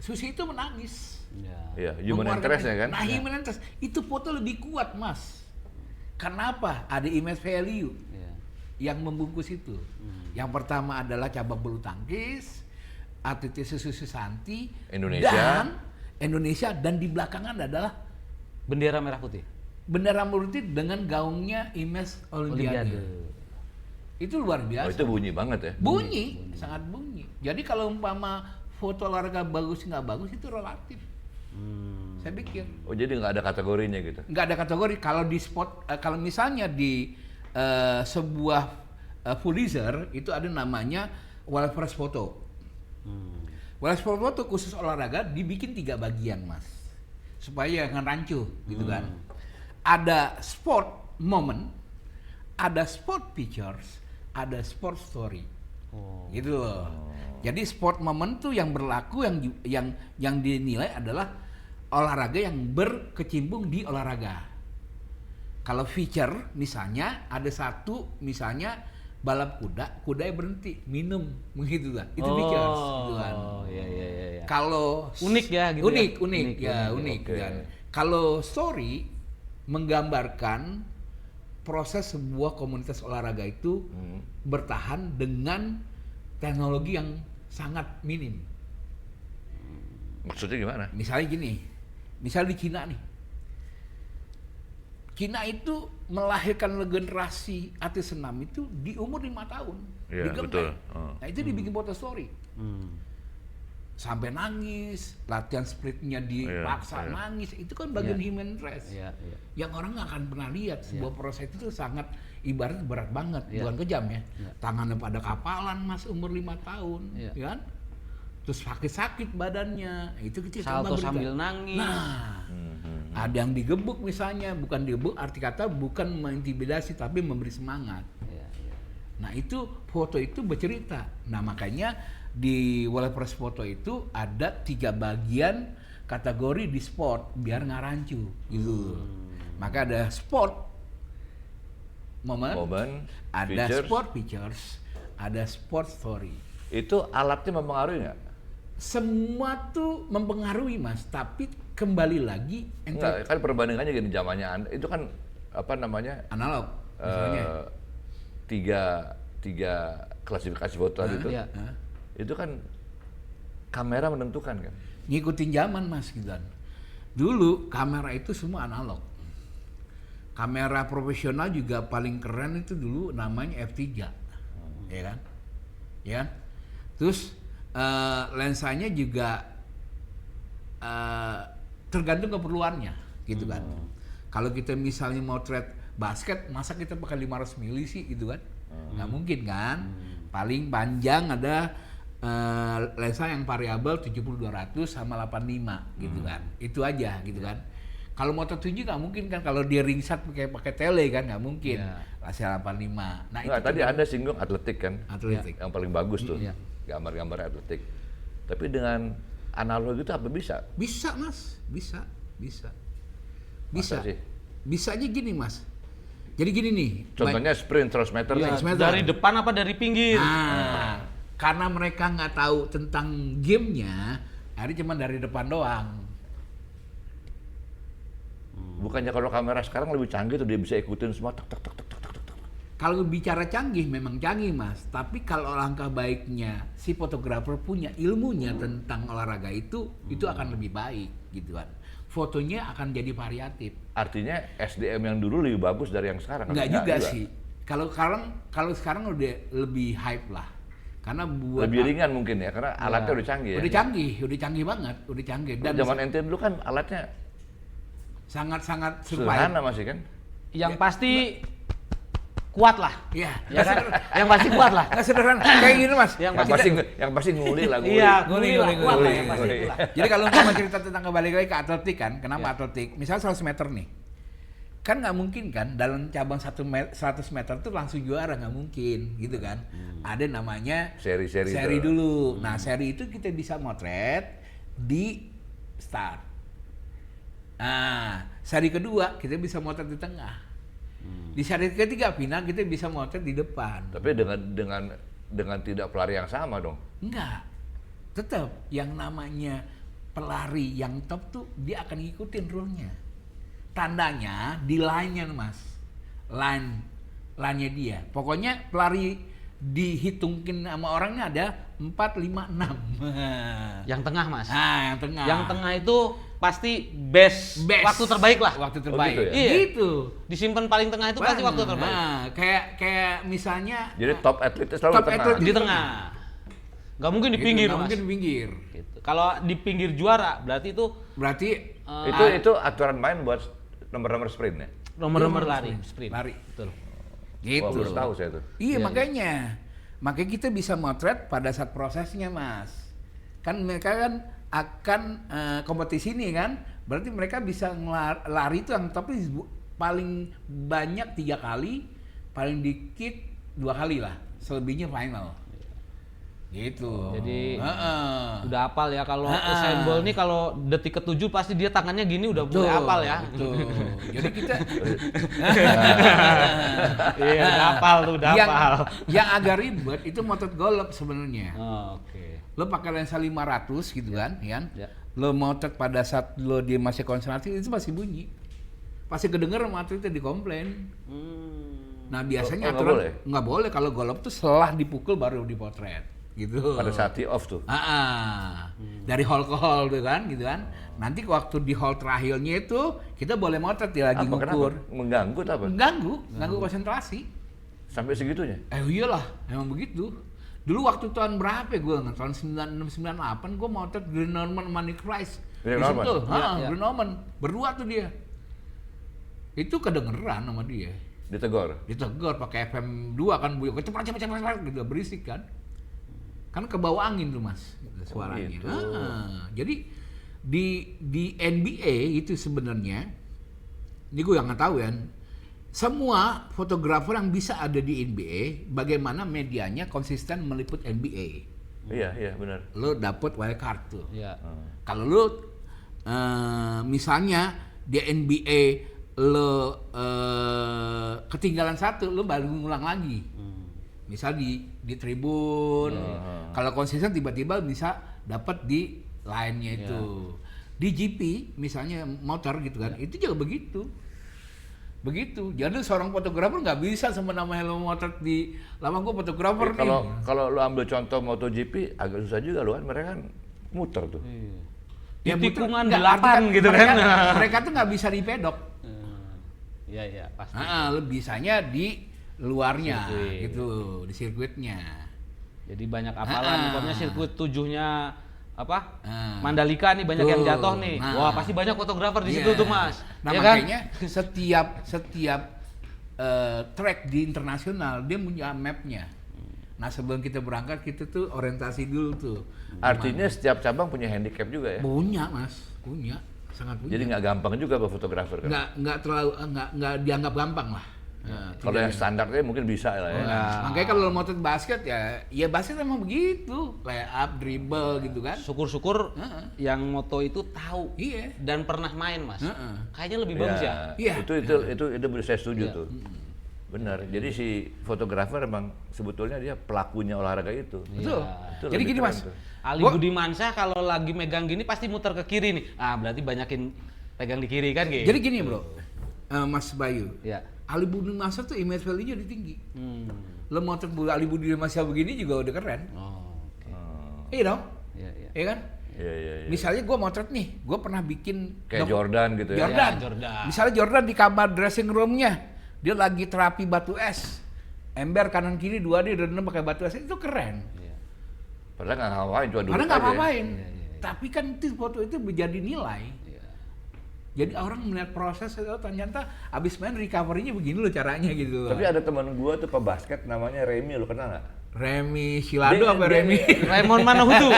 Susi itu menangis. Ya. Iya, human Mengeluarkan interest-nya kan. Nah, human interest itu foto lebih kuat, Mas. Kenapa? Ada image value Iya. yang membungkus itu. Yang pertama adalah cabang bulu tangkis, atletnya Susi Susanti, Indonesia dan di belakangan adalah Bendera merah putih. bendera putih dengan gaungnya image Olimpiade. Itu luar Oh, biasa. itu bunyi banget ya. Bunyi, sangat bunyi. Jadi kalau umpama foto olahraga bagus nggak bagus itu relatif. Saya pikir Oh, jadi nggak ada kategorinya gitu. nggak ada kategori. Kalau di spot, kalau misalnya di sebuah Pulitzer itu ada namanya World Press Photo. World Press Photo khusus olahraga dibikin 3 bagian, Mas, supaya jangan rancu, gitu kan. Ada sport moment, ada sport pictures, ada sport story. Gitu loh. Jadi sport moment tuh yang berlaku yang dinilai adalah olahraga yang berkecimpung di olahraga. Kalau feature misalnya ada satu misalnya balap kudanya berhenti minum begitu lah. Itu features gitu kan. Oh, iya. Kalau Unik ya gitu ya? unik Oke. kan. Kalau story menggambarkan proses sebuah komunitas olahraga itu bertahan dengan teknologi yang sangat minim. Maksudnya gimana? Misalnya gini, misalnya di Cina nih. Cina itu melahirkan generasi atlet senam itu di umur 5 tahun. Iya, Digempeng. betul. Nah itu dibikin foto story. Sampai nangis, latihan splitnya dipaksa Iya. nangis. Itu kan bagian Iya. human interest. Iya. Yang orang nggak akan pernah lihat sebuah proses itu sangat ibarat berat banget, Iya. bukan kejam ya. Iya. Tangannya pada kapalan Mas umur 5 tahun, Iya. ya kan? Terus sakit-sakit badannya, itu kita Salto coba berikan. sambil nangis. Nah, ada yang digebuk misalnya, bukan digebuk, arti kata bukan mengintimidasi tapi memberi semangat. Iya. Nah itu foto itu bercerita. Nah makanya di World Press Photo itu ada 3 bagian kategori di sport biar nggak rancu gitu. Maka ada sport moment, ada features. sport pictures, ada sport story. Itu alatnya mempengaruhi nggak? Semua tuh mempengaruhi Mas, tapi kembali lagi Enggak, kan perbandingannya gini zamannya itu kan apa namanya? analog misalnya. Tiga klasifikasi foto tadi itu. Iya. Itu kan kamera menentukan kan. Ngikutin zaman Mas gitu kan. Dulu kamera itu semua analog. Kamera profesional juga paling keren itu dulu namanya F3. Ya kan? Ya kan? Terus lensanya juga tergantung keperluannya gitu kan. Kalau kita misalnya mau motret basket, masa kita pakai 500 mili sih gitu kan? Nggak mungkin kan? Paling panjang ada lensa yang variabel 70-200 sama 85 gitu kan. Itu aja gitu kan. Kalau Moto7 nggak mungkin kan, kalau dia ringsat pakai tele kan nggak mungkin. Lensa 85. Nah, Enggak, itu tadi Anda singgung atletik kan. atletik. Yang paling bagus tuh. Iya. Gambar-gambar atletik. Tapi dengan analog itu apa bisa? Bisa Mas, bisa. Masa sih? Bisanya gini Mas. Jadi gini nih. Contohnya sprint 100 meter Iya, nih. Transmitter. dari depan apa dari pinggir? Nah, karena mereka nggak tahu tentang gamenya, akhirnya cuma dari depan doang. Bukannya kalau kamera sekarang lebih canggih tuh dia bisa ikutin semua tek. Kalau bicara canggih, memang canggih Mas. Tapi kalau langkah baiknya si fotografer punya ilmunya tentang olahraga itu akan lebih baik gitu kan. Fotonya akan jadi variatif. Artinya SDM yang dulu lebih bagus dari yang sekarang. Enggak juga sih. Kalau sekarang udah lebih hype lah. Karena buat Lebih ringan mungkin ya, karena alatnya udah canggih ya. udah canggih banget, udah canggih. Dan Zaman ente dulu kan alatnya sangat-sangat sederhana masih kan. Yang pasti kuat lah. Iya, Ya kan? Yang pasti kuat lah. nggak sederhana. Kayak gini Mas. Yang Yang pasti nguli lah nguli. Iya, Nguli, nguli lah, nguli, kuat lah nguli, yang pasti nguli. itulah. Jadi kalau mau cerita tentang kembali lagi ke atletik kan, kenapa atletik? Misalnya 100 meter nih, kan nggak mungkin kan dalam cabang 100 meter tuh langsung juara, nggak mungkin gitu kan. Ada namanya Seri-seri seri itu. dulu. Nah seri itu kita bisa motret di start. Nah seri kedua kita bisa motret di tengah. Di seri ketiga final kita bisa motret di depan. Tapi dengan tidak pelari yang sama dong. Enggak. Tetap yang namanya pelari yang top tuh dia akan ngikutin rule-nya. Tandanya di line-nya Mas. line-nya dia. Pokoknya pelari dihitungin sama orangnya ada 4, 5, 6. Yang tengah, Mas. Nah, yang tengah. Yang tengah itu pasti best. Waktu terbaik lah. Waktu terbaik. gitu ya? Iya. Gitu. Disimpan paling tengah itu pasti waktu terbaik. Nah, kayak misalnya Jadi top atlet selalu top di tengah. atlet Di tengah. Gak mungkin di gitu, pinggir, nggak Mas. mungkin di pinggir. Gitu. Kalau di pinggir juara berarti itu Berarti Itu aturan main buat nomor-nomor sprint ya? nomor-nomor Iya, lari, sprint. lari. Betul. Gitu. Wah, baru tahu saya tuh. Iya, makanya kita bisa motret pada saat prosesnya, Mas. Kan mereka kan akan kompetisi nih kan, berarti mereka bisa lari itu yang tapi paling banyak 3 kali, paling dikit 2 kali lah, selebihnya final. Gitu. Jadi udah hafal ya kalau Usain Bolt nih kalau detik ke-7 pasti dia tangannya gini udah mulai hafal ya. Betul. Jadi kita Iya, udah hafal tuh, udah hafal. yang agak ribet itu motret golf sebenarnya. Oke. Lo pakai lensa 500 gitu kan, ya. Ya. Lo motret pada saat lo dia masih konsentrasi itu masih bunyi. Pasti kedenger sama atletnya dikomplain. Nah, biasanya nggak aturan boleh? nggak boleh kalau golf tuh setelah dipukul baru dipotret. Gitu. Pada saat tee off tuh. Dari hole ke hole tuh kan, gitu kan. Nanti waktu di hole terakhirnya itu kita boleh motret dia lagi ngukur. Kenapa? Mengganggu atau apa? Ganggu konsentrasi. Sampai segitunya? Iyalah, emang begitu. Dulu waktu tahun berapa ya gue nggak, tahun 96-98 gue motret Green Norman sama Nick Rice. Green Norman? Iya. Green Norman. Berdua tuh dia. Itu kedengeran sama dia. Ditegur? Ditegur pakai FM 2 kan, cepet gitu, berisik kan. Kan ke bawah angin tuh, Mas, suaranya. Gitu. Jadi di NBA itu sebenarnya, ini gue yang nggak tahu ya, semua fotografer yang bisa ada di NBA, bagaimana medianya konsisten meliput NBA. Iya, benar. Lo dapet wild card tuh. Iya. Kalau lo misalnya di NBA lo ketinggalan 1, lo baru ngulang lagi. Misal di tribun, kalau konsisten tiba-tiba bisa dapat di line-nya itu. Di GP misalnya motor gitu kan, itu juga begitu. Jadi seorang fotografer nggak bisa semena-mena helm motor di lama gue fotografer nih. Kalau lu ambil contoh MotoGP agak susah juga lu kan, mereka kan muter tuh. Di muter, tikungan nggak, 8 artinya gitu kan. Mereka tuh nggak bisa di pedok. Iya, pasti. Lo bisanya di luarnya Sirkuit. gitu, di sirkuitnya. Jadi banyak apalan, umpamanya sirkuit 7-nya apa? Mandalika nih banyak Tuh. yang jatuh nih. Nah. Wah, pasti banyak fotografer di Iya. situ tuh, Mas. Nah, ya kan? makanya setiap track di internasional dia punya mapnya. Nah, sebelum kita berangkat kita tuh orientasi dulu tuh. Artinya setiap cabang punya handicap juga ya? Punya, Mas, punya, sangat punya. Jadi nggak gampang juga buat fotografer kan? nggak terlalu nggak dianggap gampang lah. Nah, Kalau yang standarnya mungkin bisa lah ya. makanya kalau lo motret basket ya basket emang begitu, layup, dribble gitu kan. Syukur-syukur yang moto itu tahu Iya. dan pernah main, Mas. Kayaknya lebih Iya, bagus ya. Iya. Itu saya setuju tuh. Benar. Jadi si fotografer emang sebetulnya dia pelakunya olahraga itu. Betul. Itu Jadi lebih gini, keren Mas. tuh. Ali Budimansyah kalau lagi megang gini pasti muter ke kiri nih. Berarti banyakin pegang di kiri kan gitu. Jadi gini, Bro. Mas Bayu. Ya. Ali Budimansyah tuh image value-nya udah tinggi. Lo motret Ali Budimansyah begini juga udah keren. Oke. Iya dong? Iya. Iya kan? Iya. Misalnya gue motret nih, gue pernah bikin Kayak Jordan gitu ya. Jordan. Ya, Jordan. Misalnya Jordan di kamar dressing room-nya, dia lagi terapi batu es. Ember kanan kiri dua dia udah pakai batu es, itu keren. Iya. Padahal nggak ngapain, cuma duduk Karena nggak aja ya. apa-apain. Tapi kan itu foto itu menjadi nilai. Iya. Jadi orang melihat proses, oh, ternyata abis main recovery-nya begini loh caranya gitu. Tapi ada teman gua tuh pebasket namanya Remy, lu kenal nggak? Remy Silado Dia- apa dia- Remy? Raymond Manahutu.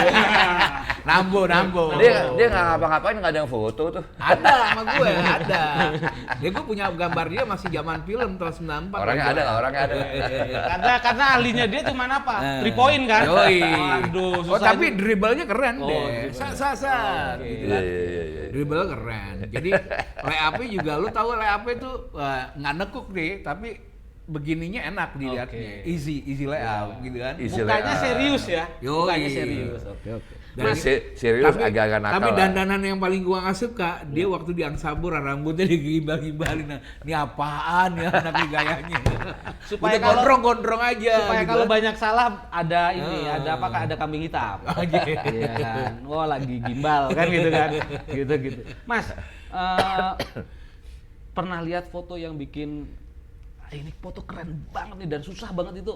Nambo. Dia nggak ngapa-ngapain, nggak ada yang foto tuh. Ada sama gue, ada. Gue punya gambar dia masih zaman film tahun 94. Orangnya ada lah, orangnya ada. karena ahlinya dia cuma apa? 3 point kan? Yoi. Aduh, Oh, susah tapi itu. dribblenya keren Oh, deh. Sa. Gitu kan. Iya. Dribble keren. Jadi layup-nya juga lu tahu layup-nya tuh nggak nekuk deh, tapi begininya enak dilihatnya. Oke. Easy layup gitu kan. Easy Mukanya layup. serius ya. Yoi. Mukanya serius. Oke. Serius agak-agak nakal Tapi lah. dandanan yang paling gua nggak suka, dia waktu di Angsabur rambutnya digimbal-gimbalin. Nah, ini apaan ya anak gayanya? Supaya Udah kalau- gondrong-gondrong aja. Supaya gitu kalau kan. banyak salah ada ini, ada apakah ada kambing hitam. Iya kan. Oh lagi gimbal kan gitu kan. Gitu. Mas, pernah lihat foto yang bikin ini foto keren banget nih dan susah banget itu?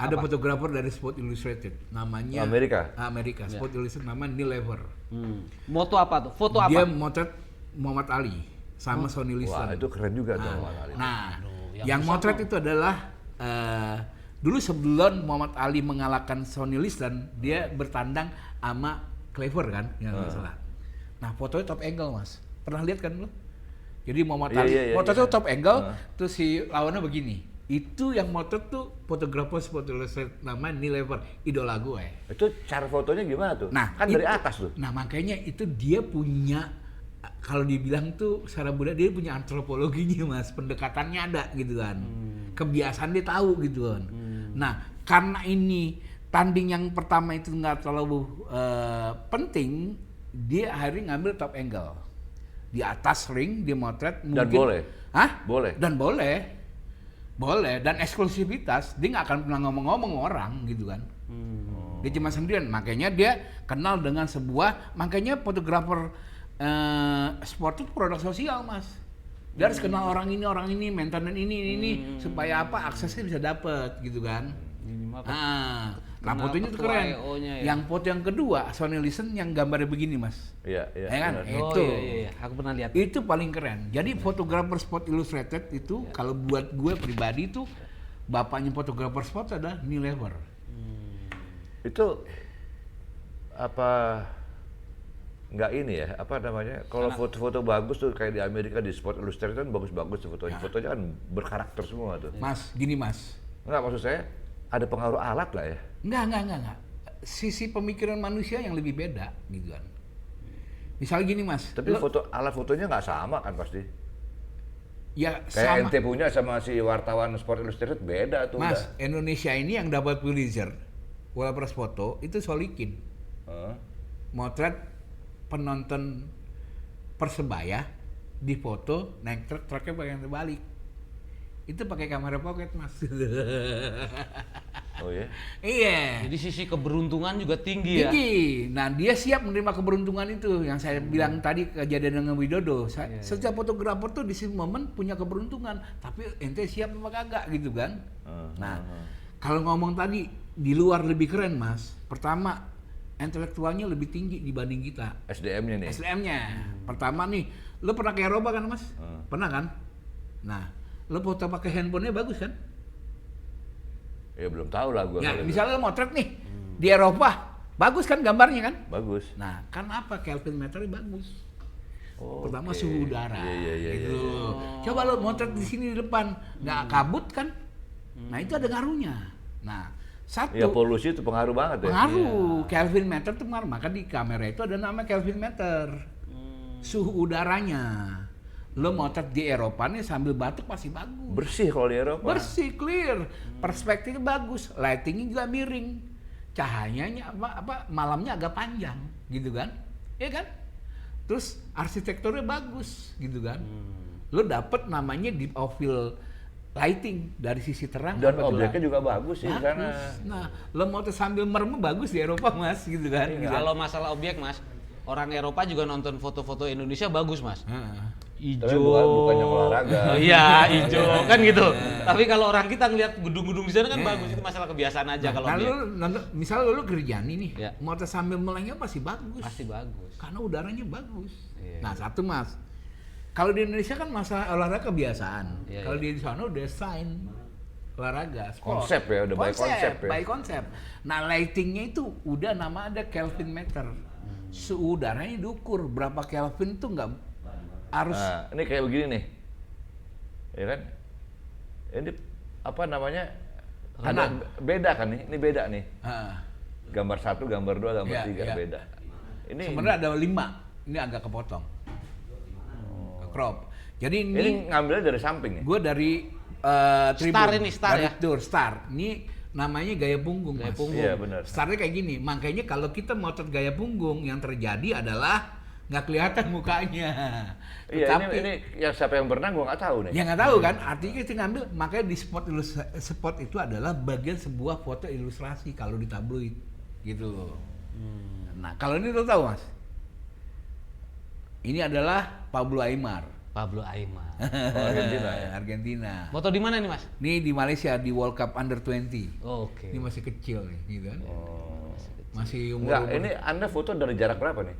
Ada fotografer dari Sport Illustrated, namanya Amerika? Sport Illustrated, namanya Neil Lever. Moto apa tuh? Foto apa? Dia motret Muhammad Ali sama Sonny Liston. Wah, itu keren juga tuh. Nah, yang motret itu adalah dulu sebelum Muhammad Ali mengalahkan Sonny Liston, dia bertandang sama Clever kan, yang nggak salah. Nah, fotonya top angle, Mas. Pernah lihat kan lu? Jadi Muhammad Ali, fotonya top angle, terus si lawannya begini. Itu yang motret tuh fotografer Sport Illustrated, namanya Neil Lever, idola gue. Itu cara fotonya gimana tuh? Nah, kan dari atas tuh. Nah, makanya itu dia punya, kalau dibilang tuh secara budaya dia punya antropologinya, Mas. Pendekatannya ada gitu kan. Kebiasaan dia tahu gitu kan. Nah, karena ini tanding yang pertama itu nggak terlalu penting, dia akhirnya ngambil top angle. Di atas ring dia motret mungkin. Dan boleh? Hah? Boleh? Dan boleh. Boleh, dan eksklusivitas, dia nggak akan pernah ngomong-ngomong orang gitu kan. Dia cuma sendirian, makanya dia kenal dengan sebuah, makanya fotografer sport itu produk sosial, Mas. Dia harus kenal orang ini, maintenance ini, supaya apa, aksesnya bisa dapet gitu kan. Nah, fotonya itu keren. Ya. Yang foto yang kedua, Sonny Liston yang gambarnya begini, Mas. Iya. Ya kan? benar. Itu. Iya. Aku pernah lihat. Itu paling keren. Jadi fotografer Sport Illustrated itu kalau buat gue pribadi itu bapaknya fotografer sport adalah Neil Lever. Itu apa nggak ini ya, apa namanya, kalau foto-foto bagus tuh kayak di Amerika di Sport Illustrated kan bagus-bagus tuh fotonya. Fotonya kan berkarakter semua tuh. Mas, gini Mas. Enggak, maksud saya ada pengaruh alat lah ya. Enggak. Sisi pemikiran manusia yang lebih beda gitu kan. Misalnya gini Mas. Tapi alat fotonya nggak sama kan pasti. Ya Kayak sama. ente punya sama si wartawan Sport Illustrated beda tuh. Mas, udah. Indonesia ini yang dapat Pulitzer World Press Photo itu Solikin. Motret penonton Persebaya di foto naik truknya bagian terbalik. Itu pakai kamera pocket, Mas. Oh ya? Iya. Jadi sisi keberuntungan juga tinggi ya. Tinggi. Nah, dia siap menerima keberuntungan itu. Yang saya bilang tadi kejadian dengan Widodo. Setiap fotografer tuh di sisi momen punya keberuntungan, tapi ente siap apa kagak gitu kan. Nah, kalau ngomong tadi di luar lebih keren, Mas. Pertama, intelektualnya lebih tinggi dibanding kita. SDM-nya nih. SDM-nya. Pertama nih, lo pernah ke Eropa kan, Mas? Pernah kan? Nah, lo foto pakai handphonenya bagus kan? Ya belum tahu lah gua. Ya, kalau misalnya lo motret nih di Eropa, bagus kan gambarnya kan? itu. Bagus. Nah, kan apa Kelvin meternya bagus. Oh, Pertama oke. suhu udara. Iya. Gitu. Coba lo motret di sini di depan, nggak kabut kan? Nah, itu ada ngaruhnya. Nah, satu Ya polusi itu pengaruh banget ya. pengaruh Kelvin meter itu pengaruh. Maka di kamera itu ada nama Kelvin meter. Suhu udaranya. Lo motret di Eropa nih sambil batuk pasti bagus. Bersih kalau di Eropa. Bersih, clear, perspektifnya bagus, lightingnya juga miring, cahayanya malamnya agak panjang, gitu kan? Ya kan? Terus arsitekturnya bagus, gitu kan? Lo dapet namanya deep of field lighting dari sisi terang. Dan apa objeknya gelap. juga bagus sih di sana. Nah, lo mau sambil merem bagus di Eropa Mas, gitu kan? Gitu. Kalau masalah objek Mas, orang Eropa juga nonton foto-foto Indonesia bagus Mas. Tapi Ijo. bukan yang olahraga. Iya, hijau kan gitu. Tapi kalau orang kita ngeliat gedung-gedung di sana kan bagus, itu masalah kebiasaan aja kalau Nah, dia. misalnya lo kerjaan ini, Ya. mau sambil melengnya pasti bagus. Pasti bagus. Karena udaranya bagus. Iya. Nah, satu Mas. Kalau di Indonesia kan masalah olahraga kebiasaan. Iya, Kalau di sana udah desain olahraga, sport. Konsep ya, udah by konsep ya. By konsep. Nah, lightingnya itu udah nama ada Kelvin meter. Suhu udaranya diukur berapa Kelvin tuh nggak harus. Nah, ini kayak begini nih. Ya kan? Ini apa namanya? Ada beda kan nih? Ini beda nih. Gambar 1, gambar 2, gambar Iya, 3 iya. beda. Ini Sebenarnya ada 5. Ini agak kepotong. Crop. Jadi ini ngambilnya dari samping nih. gue dari Tribun. Star ini, Star dari ya? Star. Ini namanya gaya punggung, Gaya Mas. punggung. Iya benar. Startnya kayak gini, makanya kalau kita motret gaya punggung yang terjadi adalah nggak kelihatan mukanya. Iya, Tetapi ini yang siapa yang berenang gua nggak tahu nih. ya nggak tahu kan, artinya kita ngambil, makanya di spot itu adalah bagian sebuah foto ilustrasi kalau di tabloid gitu loh. Nah kalau ini lo tahu Mas, ini adalah Pablo Aimar. Pablo Aimar. Argentina ya. Argentina. Foto di mana nih Mas? Ini di Malaysia di World Cup Under 20. Oke. Ini masih kecil nih, gitu kan? Oh. Masih Enggak, umur ini Anda foto dari jarak berapa nih?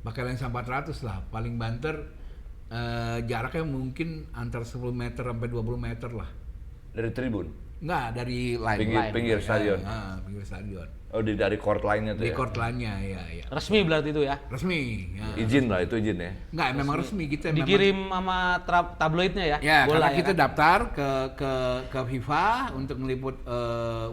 pakai lensa 400 lah, paling banter jaraknya mungkin antar 10 meter sampai 20 meter lah. Dari tribun? Enggak, dari line. Pinggir stadion. Pinggir stadion. Oh, dari court line-nya tuh Di ya? court line-nya, ya. Resmi berarti itu ya? Resmi. Ya. Izin lah, itu izin ya? Enggak, memang resmi kita. Dikirim sama tabloidnya ya? Ya, Bola, karena kita kan? daftar ke FIFA untuk meliput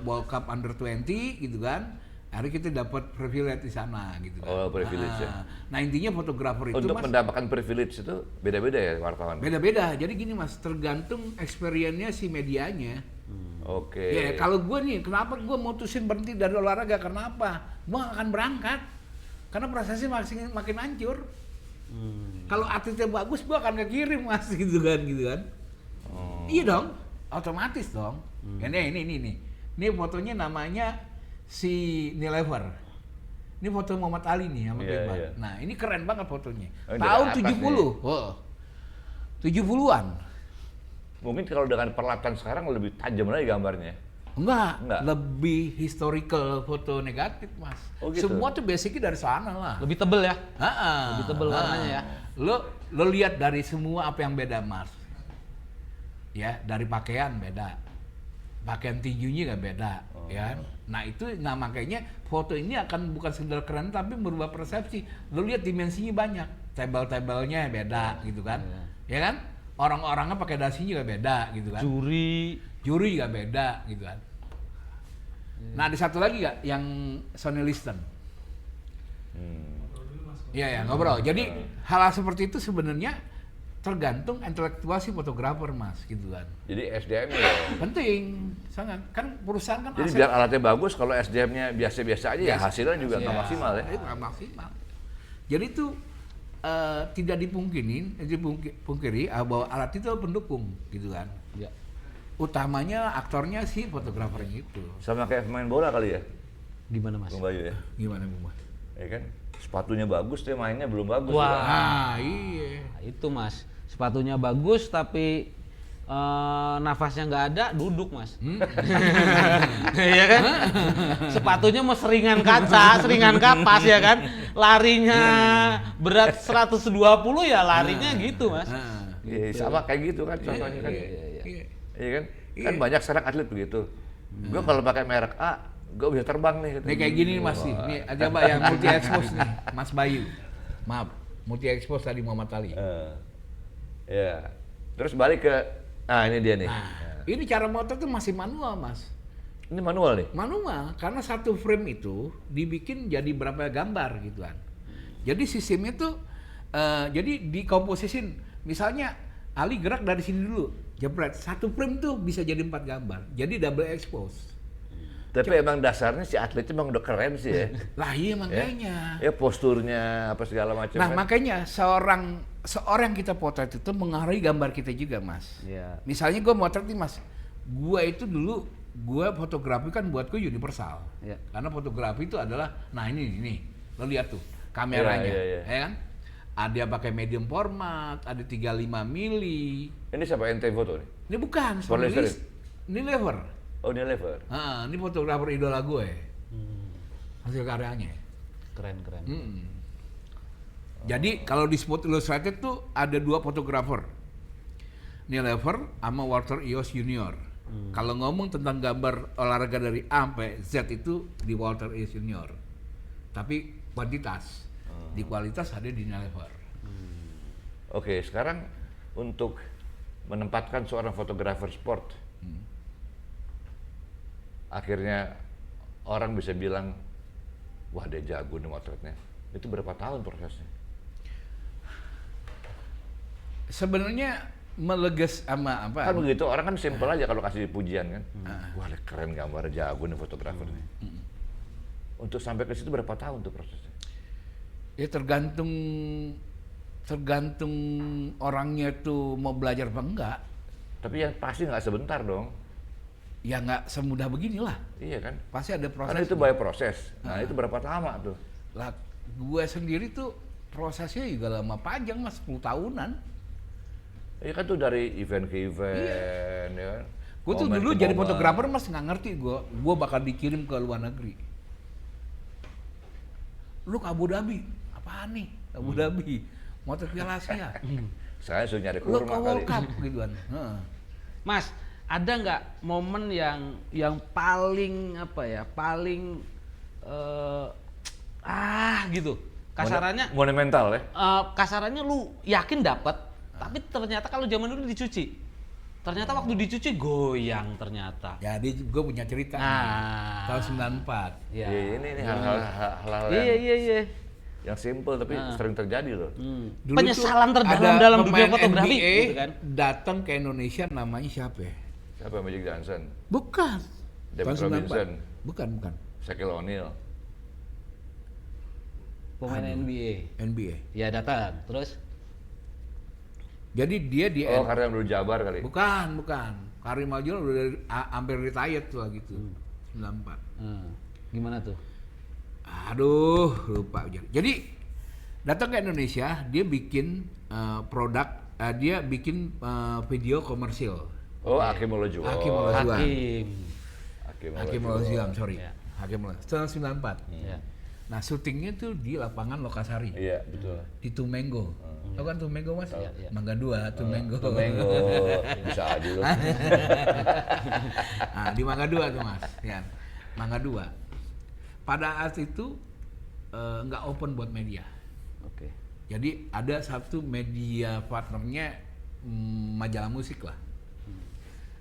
World Cup Under 20 gitu kan. Akhirnya kita dapat privilege di sana gitu kan. Oh, privilege ya. Nah, intinya fotografer itu Untuk Mas mendapatkan privilege itu beda-beda ya wartawan? beda-beda. Jadi gini Mas, tergantung experience-nya si medianya. Oke. Ya, kalau gue nih, kenapa gue mutusin berhenti dari olahraga? Kenapa? Gue gak akan berangkat. Karena prosesnya makin hancur. Kalau atletnya bagus, gue akan kekirim Mas gitu kan. Oh. Iya dong, otomatis dong. Ya, ini. Ini fotonya namanya si Nilever. Ini foto Muhammad Ali nih sama Iya, Kebal. iya. Nah, ini keren banget fotonya. Oh, ini Tahun dari atas 70. Oh. 70-an. Mungkin kalau dengan peralatan sekarang lebih tajam lagi gambarnya. Enggak, lebih historical foto negatif, Mas. Oh, gitu. Semua tuh basicnya dari sana lah. Lebih tebel ya? Lebih tebel warnanya ya. Lo lihat dari semua apa yang beda, Mas. Ya, dari pakaian beda. Pakaian tinjunya nggak beda, ya. Nah makanya foto ini akan bukan sekedar keren tapi merubah persepsi. Lo lihat dimensinya banyak, table-tablenya beda gitu kan, ya kan? Orang-orangnya pakai dasinya juga beda gitu kan. Juri juga beda gitu kan. Nah ada satu lagi nggak yang Sonny Liston? Iya ya ngobrol. Jadi hal seperti itu sebenarnya tergantung intelektual si fotografer Mas gitu kan. Jadi SDM ya. Penting sangat, kan perusahaan kan Jadi biar alatnya bagus, kalau SDM-nya biasa-biasa aja ya hasilnya juga nggak maksimal ya. Nggak maksimal. Jadi itu tidak dipungkiri bahwa alat itu pendukung gitu kan. Ya. Utamanya aktornya si fotografernya itu. Sama kayak pemain bola kali ya, Gimana Mas? Bung Bayu ya. Gimana Bu? Ya kan, sepatunya bagus, dia mainnya belum bagus. Wah. Ya. Ah iya. Nah, itu Mas, sepatunya bagus tapi nafasnya nggak ada, duduk Mas. Iya kan? Sepatunya mau seringan kaca, seringan kapas ya kan? Larinya berat 120 ya larinya gitu Mas. Iya, sama kayak gitu kan contohnya kan. Iya. Iya kan? Kan banyak sekarang atlet begitu. Gue kalau pakai merek A, gue bisa terbang nih. Nih kayak gini Mas nih. Nih coba yang multi expose nih, Mas Bayu. Maaf, multi expose tadi Muhammad Ali. Ya. Terus balik ke, ini dia nih. Ini cara motor tuh masih manual Mas. Ini manual nih? Manual, karena satu frame itu dibikin jadi berapa gambar gitu kan. Jadi sistemnya tuh, jadi dikomposisin. Misalnya Ali gerak dari sini dulu, jepret. Satu frame tuh bisa jadi 4 gambar. Jadi double expose. Tapi emang dasarnya si atletnya emang udah keren sih ya. Lah iya makanya. Ya posturnya apa segala macam. Nah kan. makanya seorang yang kita potret itu mengaruhi gambar kita juga Mas. Iya. Misalnya gue motret nih Mas, gue itu dulu fotografi kan buatku universal. Iya. Karena fotografi itu adalah, nah ini, lo lihat tuh kameranya, Iya. ya kan? Ada pakai medium format, ada 35 mili. Ini siapa ente foto nih? Ini bukan, Boleh serius? ini lever. Oh, dia lever. Ini fotografer idola gue. Hasil karyanya. Keren. Jadi kalau di Sport Illustrated tuh ada 2 fotografer. Nilever sama Walter Eos Junior. Kalau ngomong tentang gambar olahraga dari A sampai Z itu di Walter Eos Junior. Tapi kuantitas, di kualitas ada di Nilever. Oke, sekarang untuk menempatkan seorang fotografer sport, akhirnya orang bisa bilang, wah dia jago nih motretnya. Itu berapa tahun prosesnya? Sebenarnya meleges sama apa? Kan begitu, orang kan simpel aja kalau kasih pujian kan. Wah, keren gambar, jago nih fotografer nih. Untuk sampai ke situ berapa tahun tuh prosesnya? Ya tergantung orangnya tuh mau belajar apa enggak. Tapi yang pasti nggak sebentar dong. Ya nggak semudah beginilah. Iya kan? Pasti ada proses. Karena itu by proses. Nah, itu berapa lama tuh? Lah, gue sendiri tuh prosesnya juga lama panjang mas, 10 tahunan. Iya kan tuh dari event ke event, ya kan? Gue tuh Momen dulu ke jadi momen. fotografer mas nggak ngerti gue bakal dikirim ke luar negeri. Lu ke Abu Dhabi, apaan nih? Abu Dhabi, motor Piala Asia. Saya suruh nyari Lu kurma ke kali. World Cup gitu kan. Mas, ada nggak momen yang paling apa ya, paling gitu. Kasarannya Monumental ya? kasarannya lu yakin dapat, tapi ternyata kalau zaman dulu dicuci. Ternyata waktu dicuci goyang ternyata. Jadi gue punya cerita Nah. tahun 94. Ya. Iya, ini hal-hal Iya. yang simple tapi sering terjadi loh. Dulu Penyesalan tuh terdalam ada dalam pemain dunia fotografi NBA gitu kan. datang ke Indonesia, namanya siapa ya? Siapa Magic Johnson? Bukan. David Tahun 94. Robinson. Bukan. Shaquille O'Neal. Pemain NBA. NBA. Ya datang. Terus Jadi dia di Oh, karena dulu Jabar kali. bukan. Karim Aljona udah hampir retired tuh gitu. 94. gimana tuh? Aduh, lupa. Jadi datang ke Indonesia, dia bikin produk, dia bikin video komersil. Oh, Hakim Olajuwon. Hakim Olajuwon. Hakim Olajuwon, sorry. Iya. Hakim Olajuwon. Tahun 94. Iya. Nah, syutingnya tuh di lapangan Lokasari. Iya, betul. Di Tumenggo. Tahu kan Tumenggo Mas? Iya. Mangga 2, Tumenggo. Tumenggo. Bisa aja lu. Nah, di Mangga 2 tuh Mas, ya. Mangga 2. Pada saat itu nggak open buat media. Oke. Jadi ada satu media partnernya majalah musik lah.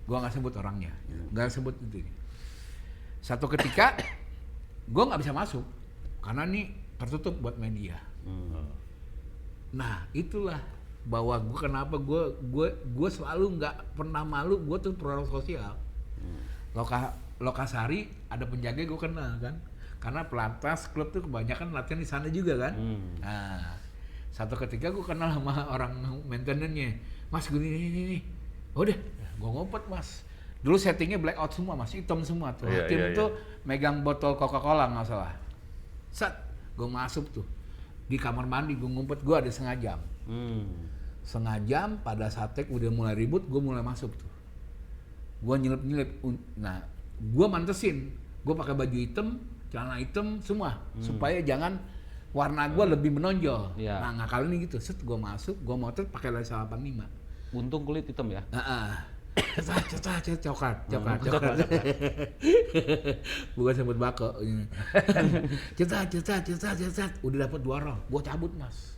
Gua nggak sebut orangnya, nggak sebut itu. Satu ketika gua nggak bisa masuk karena nih tertutup buat media. Nah itulah bahwa gue kenapa gue selalu nggak pernah malu, gue tuh produk sosial. Lokasari ada penjaga gue kenal kan, karena pelatnas klub tuh kebanyakan latihan di sana juga kan. Nah satu ketika gue kenal sama orang maintenance-nya, Mas gini, udah gue ngumpet Mas. Dulu settingnya blackout semua Mas, hitam semua tuh. Iya, Tim iya, tuh megang botol Coca-Cola nggak salah. Set, gue masuk tuh di kamar mandi, gue ngumpet, gue ada setengah jam. Setengah jam, pada saat take udah mulai ribut, gue mulai masuk tuh. Gue nyelip-nyelip, nah gue mantesin, gue pakai baju hitam, celana hitam semua, supaya jangan warna gue lebih menonjol. Iya. Nah ngakalin gitu, set gue masuk, gue motret pakai lensa 85. Untung kulit hitam ya. Coklat. Bukan sebut bako. Cetat. Udah dapat 2 roll. Gua cabut, Mas.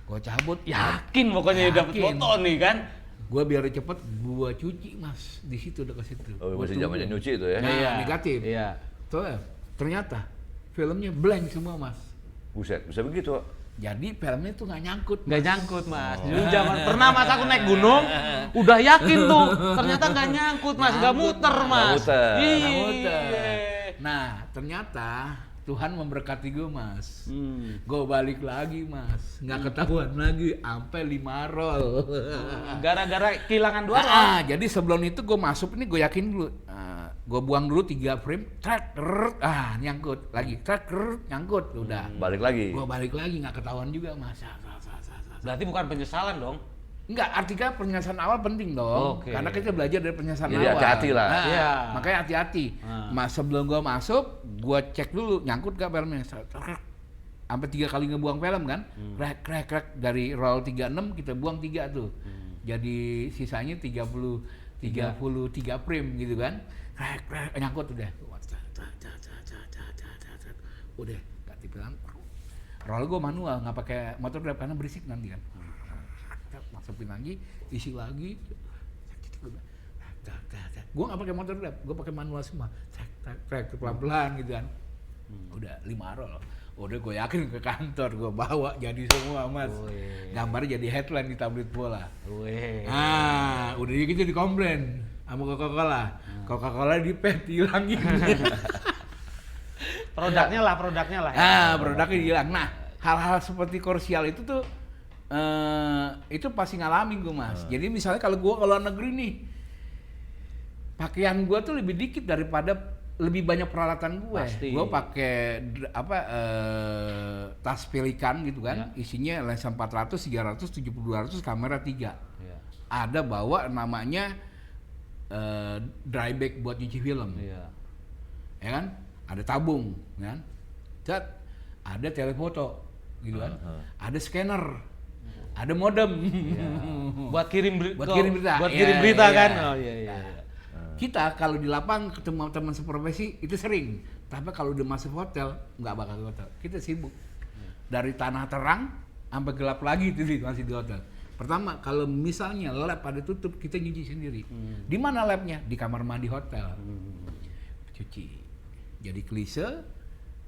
Gua cabut. Yakin pokoknya dapat Yakin. foto nih kan. Gua biar cepet, gua cuci, Mas. Di situ dekat situ. Oh, Gua masih tunggu. zamannya nyuci itu ya. Nah, Iya. negatif. Iya. Tuh, ternyata filmnya blank semua, Mas. Buset, bisa begitu. Jadi filmnya tuh nggak nyangkut. Nggak nyangkut Mas. Dulu zaman pernah Mas aku naik gunung, udah yakin tuh. Ternyata nggak nyangkut Mas, nggak muter Mas. muter. Nggak Iya. muter. Nah, ternyata Tuhan memberkati gue, Mas. Gue balik lagi, Mas. Nggak ketahuan lagi, sampai 5 roll. Gara-gara kehilangan 2 roll. Jadi sebelum itu gue masuk ini gue yakin dulu. Gue buang dulu 3 frame, nyangkut lagi, nyangkut, udah. Balik lagi. Gue balik lagi, nggak ketahuan juga, Mas. Berarti bukan penyesalan dong. Enggak, artinya penjelasan awal penting dong. Oke. Karena kita belajar dari penjelasan Jadi awal. hati-hati lah. Nah, Iya. Makanya hati-hati. Mas sebelum gua masuk, gua cek dulu nyangkut gak filmnya. Sampai 3 kali ngebuang film kan. Krek dari roll 36 kita buang 3 tuh. Jadi sisanya 33 frame gitu kan. Krek nyangkut udah. Udah ganti film. Roll gua manual, nggak pakai motor grab karena berisik nanti kan. Masukin lagi, isi lagi. Gue nggak pakai motor grab, gue pakai manual semua. Trek pelan-pelan gitu kan. Udah 5 roll. Udah gue yakin ke kantor gue bawa jadi semua mas. Gambarnya jadi headline di tablet bola. Weh. Ah, udah gitu dikomplain sama Coca-Cola. Coca-Cola di pet hilangin. Produknya lah. Produknya hilang. Nah, hal-hal seperti krusial itu tuh itu pasti ngalamin gue mas. Jadi misalnya kalau gue ke luar negeri nih, pakaian gue tuh lebih dikit daripada lebih banyak peralatan gue. Pasti. Gue pakai tas pelikan gitu kan, isinya lensa 400, 300, 70, 200, kamera 3. Iya. Ada bawa namanya dry bag buat nyuci film. Iya. Ya kan? Ada tabung, kan? Ada telefoto, gitu kan? Ada scanner, ada modem. Buat kirim Buat kirim berita. Buat Iya, kirim berita iya. kan? Oh iya. Kita kalau di lapang ketemu teman seprofesi itu sering, tapi kalau udah masuk hotel nggak bakal ke hotel. Kita sibuk dari tanah terang sampai gelap lagi itu masih di hotel. Pertama, kalau misalnya lab pada tutup, kita nyuci sendiri. Di mana labnya? Di kamar mandi hotel. Cuci. Jadi klise,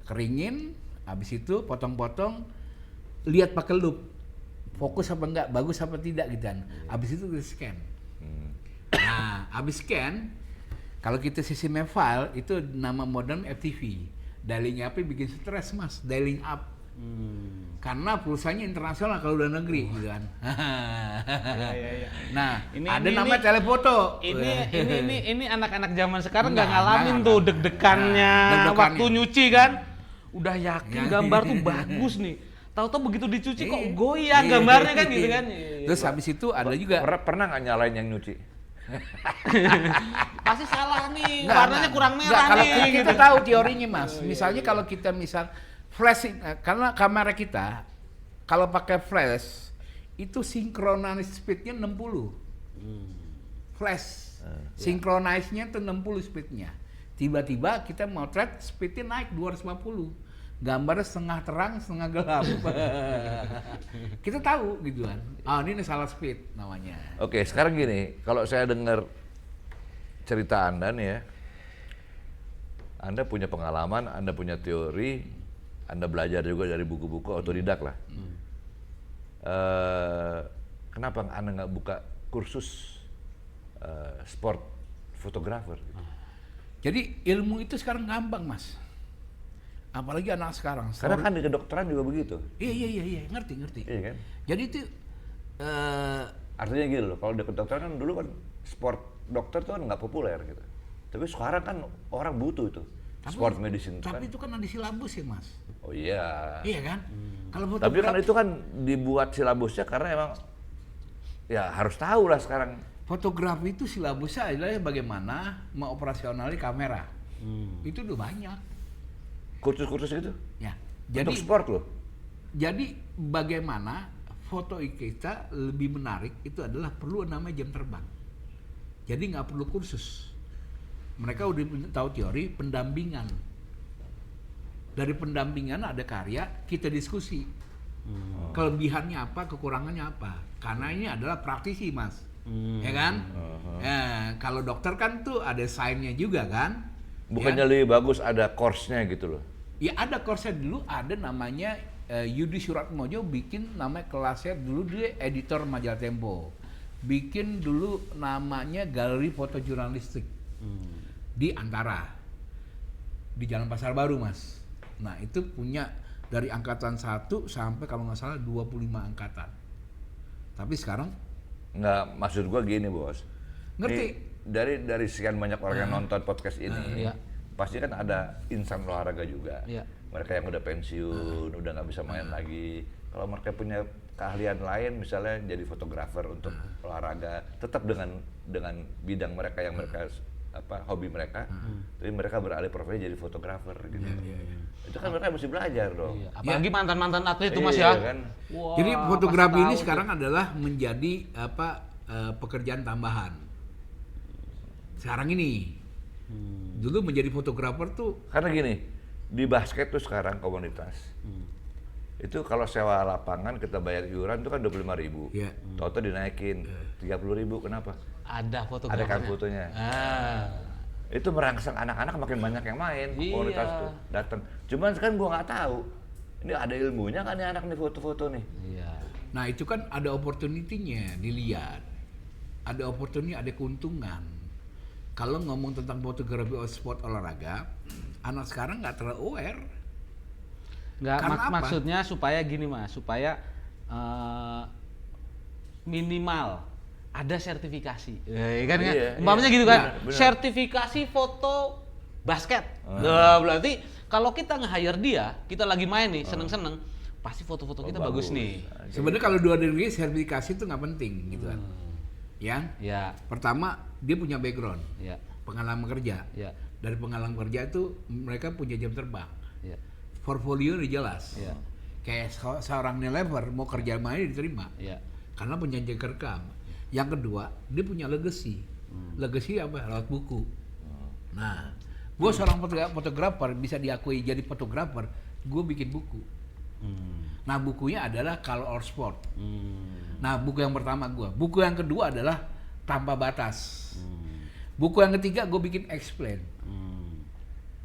keringin, habis itu potong-potong, lihat pakai loop. Fokus apa enggak, bagus apa tidak gitu kan. Habis itu kita scan. Nah, habis scan, kalau kita sistemnya file, itu nama modem FTP. Dialing up bikin stres mas, dialing up. Karena pulsanya internasional kalau udah negeri gitu kan. Iya. Nah, Ini- ada ini- namanya telefoto. Ini anak-anak zaman sekarang nggak Nggak, ngalamin nggak. tuh deg-degannya Nah, deg-degannya. waktu nyuci kan. Udah yakin Ya. gambar tuh bagus nih. Tahu-tahu begitu dicuci kok Iya. goyang Iya. gambarnya kan gitu kan. Terus habis itu ada juga Pernah nggak nyalain yang nyuci? Pasti salah nih, Nggak, warnanya nggak. kurang Nggak, merah kalau nih. kita gitu. tahu teorinya mas. Misalnya kalau kita flash, karena kamera kita kalau pakai flash itu synchronize speednya 60. Flash synchronize-nya tuh 60 speednya. Tiba-tiba kita motret speednya naik 250. Gambarnya setengah terang, setengah gelap. Kita tahu gitu kan. Ah, ini salah speed namanya. Oke, sekarang gini, kalau saya dengar cerita Anda nih ya, Anda punya pengalaman, Anda punya teori, Anda belajar juga dari buku-buku otodidak lah. Kenapa Anda nggak buka kursus sport fotografer? Jadi ilmu itu sekarang gampang mas. Apalagi anak sekarang. Karena kan di kedokteran juga begitu. Iya, ngerti. Iya kan? Jadi itu Artinya gitu loh, kalau di kedokteran kan dulu kan sport dokter tuh kan nggak populer gitu. Tapi sekarang kan orang butuh itu. Sport medicine itu kan. Tapi itu kan ada silabus ya mas. Oh iya. Iya kan? Kalau Tapi kan itu kan dibuat silabusnya karena emang ya harus tahu lah sekarang. fotografi itu silabusnya adalah bagaimana mengoperasionali kamera. Itu udah banyak. Kursus-kursus gitu. Ya. Untuk sport loh. Jadi bagaimana foto kita lebih menarik itu adalah perlu namanya jam terbang. Jadi nggak perlu kursus. Mereka udah tahu teori pendampingan. Dari pendampingan ada karya, kita diskusi. Kelebihannya apa, kekurangannya apa. Karena ini adalah praktisi mas. Ya kan? Kalau dokter kan tuh ada sign-nya juga kan? Bukannya Ya? lebih bagus ada course-nya gitu loh. Ya ada course-nya dulu, ada namanya Yudi Suratmojo bikin namanya kelasnya dulu dia editor majalah Tempo. Bikin dulu namanya galeri foto jurnalistik di Antara di Jalan Pasar Baru mas. Nah itu punya dari angkatan 1 sampai kalau nggak salah 25 angkatan. Tapi sekarang Nggak, maksud gua gini bos. ngerti. Nih, dari sekian banyak orang yang nonton podcast ini, Iya. pasti kan ada insan olahraga juga. Iya. Mereka yang udah pensiun, udah nggak bisa main lagi. Kalau mereka punya keahlian lain, misalnya jadi fotografer untuk olahraga, tetap dengan bidang mereka yang mereka hobi mereka, tapi mereka beralih profesi jadi fotografer gitu. Itu kan mereka mesti belajar dong. Iya. Apalagi mantan-mantan atlet itu mas Iya, ya. kan? Wah, Jadi pasti fotografi ini tahu sekarang adalah menjadi pekerjaan tambahan. Sekarang ini. Dulu menjadi fotografer tuh Karena gini, di basket tuh sekarang komunitas, itu kalau sewa lapangan kita bayar iuran itu kan 25.000. Iya. Toto dinaikin 30.000, kenapa? ada Ada fotografernya. kan fotonya. Ah. Itu merangsang anak-anak makin banyak yang main, Iya. komunitas tuh datang. Cuman kan gua nggak tahu ini ada ilmunya kan nih anak nih foto-foto nih. Iya. Nah itu kan ada opportunity-nya dilihat, ada opportunity, ada keuntungan. Kalau ngomong tentang fotografi sport olahraga, anak sekarang nggak terlalu aware. Nggak, Karena apa? maksudnya supaya gini Mas, supaya minimal ada sertifikasi. Kan kan? Iya, Umpamanya iya. gitu kan, Benar, benar. sertifikasi foto basket. Nah, berarti kalau kita nge-hire dia, kita lagi main nih, seneng-seneng, pasti foto-foto kita bagus nih. Sebenarnya kalau dua negeri sertifikasi itu nggak penting gitu kan. Ya, Ya, pertama dia punya background, ya, pengalaman kerja. ya, Dari pengalaman kerja itu mereka punya jam terbang. ya. Portfolio udah jelas. Iya. Kayak seorang Unilever mau kerja mana diterima. Ya. Karena punya jejak rekam. Yang kedua, dia punya legacy. Legacy apa? Lewat buku. Nah, gue seorang fotografer bisa diakui jadi fotografer, gue bikin buku. Nah, bukunya adalah Color or Sport. Nah, buku yang pertama gue. Buku yang kedua adalah Tanpa Batas. Buku yang ketiga gue bikin Explain.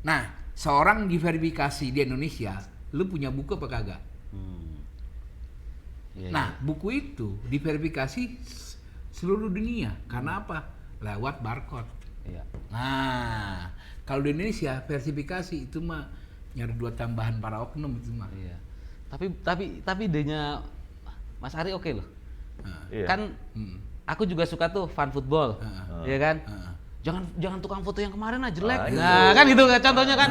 Nah, seorang diverifikasi di Indonesia, lu punya buku apa kagak? Iya, Nah, buku itu diverifikasi seluruh dunia. Karena apa? Lewat barcode. iya. Nah, kalau di Indonesia verifikasi itu mah nyari dua tambahan para oknum itu mah. Iya. Tapi idenya Mas Ari oke loh. Nah, Iya. Kan aku juga suka tuh fun football. Iya kan? Heeh. Jangan tukang foto yang kemarin aja jelek. Itu. Nah, kan gitu kan contohnya kan.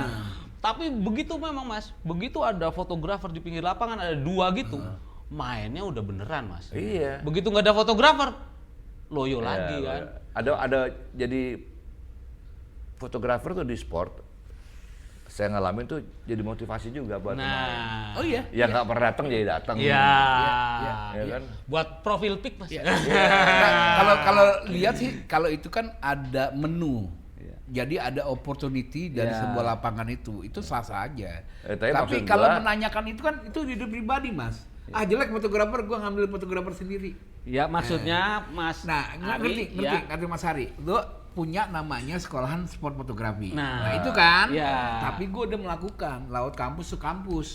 Tapi begitu memang Mas, begitu ada fotografer di pinggir lapangan ada dua gitu, mainnya udah beneran Mas. Iya. Begitu nggak ada fotografer, loyo lagi Ya, kan. Ada jadi fotografer tuh di sport. Saya ngalamin tuh jadi motivasi juga buat pemain. Nah, Oh iya. Yang nggak pernah datang jadi datang. iya. Ya kan? Buat profil pic Mas. Nah, kalau lihat sih kalau itu kan ada menu. Iya. Jadi ada opportunity dari Iya. sebuah lapangan itu sah-sah aja. Tapi Tapi maksud kalau gua- menanyakan itu kan itu hidup pribadi, Mas. Ah jelek fotografer, gua ngambil fotografer sendiri. Ya maksudnya Mas Nah, Ari, ngerti Mas Hari. Lu punya namanya sekolahan sport fotografi. Nah, itu kan. iya. Tapi gue udah melakukan laut kampus ke kampus.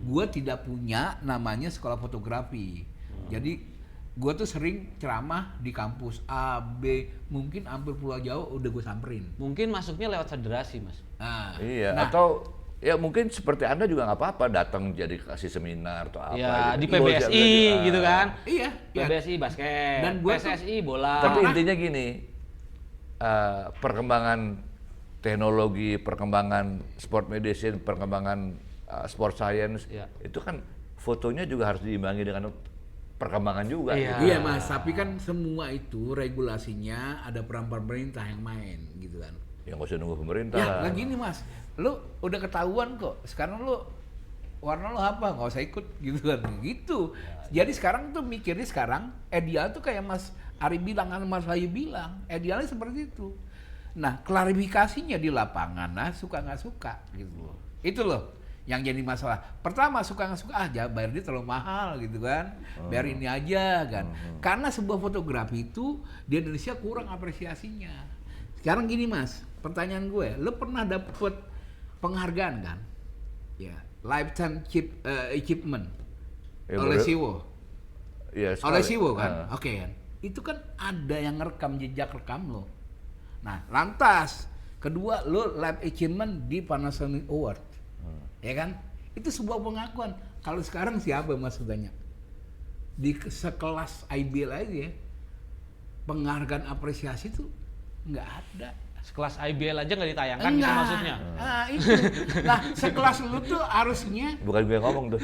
Gue tidak punya namanya sekolah fotografi. Jadi gue tuh sering ceramah di kampus A, B, mungkin hampir Pulau Jawa udah gue samperin. Mungkin masuknya lewat federasi Mas. Nah, Iya. nah, Atau ya mungkin seperti Anda juga nggak apa-apa datang jadi kasih seminar atau apa. Ya di gitu. PBSI gitu kan. iya. Iya. PBSI basket, Dan gua tuh- PSSI bola. Tapi intinya gini, perkembangan teknologi, perkembangan sport medicine, perkembangan sport science, Iya. itu kan fotonya juga harus diimbangi dengan perkembangan juga. Iya. gitu. Iya Mas, tapi kan semua itu regulasinya ada peran pemerintah yang main gitu kan. Ya nggak usah nunggu pemerintah Ya, lah. nah gini Mas, lu udah ketahuan kok. Sekarang lu warna lu apa? Nggak usah ikut gitu kan. Gitu. Jadi sekarang tuh mikirnya sekarang ideal tuh kayak Mas Ari bilang, kan Mas Bayu bilang, idealnya seperti itu. Nah, klarifikasinya di lapangan, nah suka nggak suka gitu loh. Itu loh yang jadi masalah. Pertama suka nggak suka, bayar dia terlalu mahal gitu kan. Bayar ini aja kan. Karena sebuah fotografi itu di Indonesia kurang apresiasinya. Sekarang gini Mas, pertanyaan gue, lo pernah dapet penghargaan kan? Ya, lifetime achievement Ya, oleh baru- Siwo. Iya, Oleh sekali. Siwo kan? Oke kan? Itu kan ada yang ngerekam jejak rekam lo. Nah, lantas kedua lo life achievement di Panasonic Award. Ya kan? Itu sebuah pengakuan. Kalau sekarang siapa Mas tanya? Di sekelas IBL aja penghargaan apresiasi tuh nggak ada. Sekelas IBL aja nggak ditayangkan gitu Enggak. maksudnya. Nah, itu. Nah, sekelas lu tuh harusnya Bukan gue yang ngomong tuh.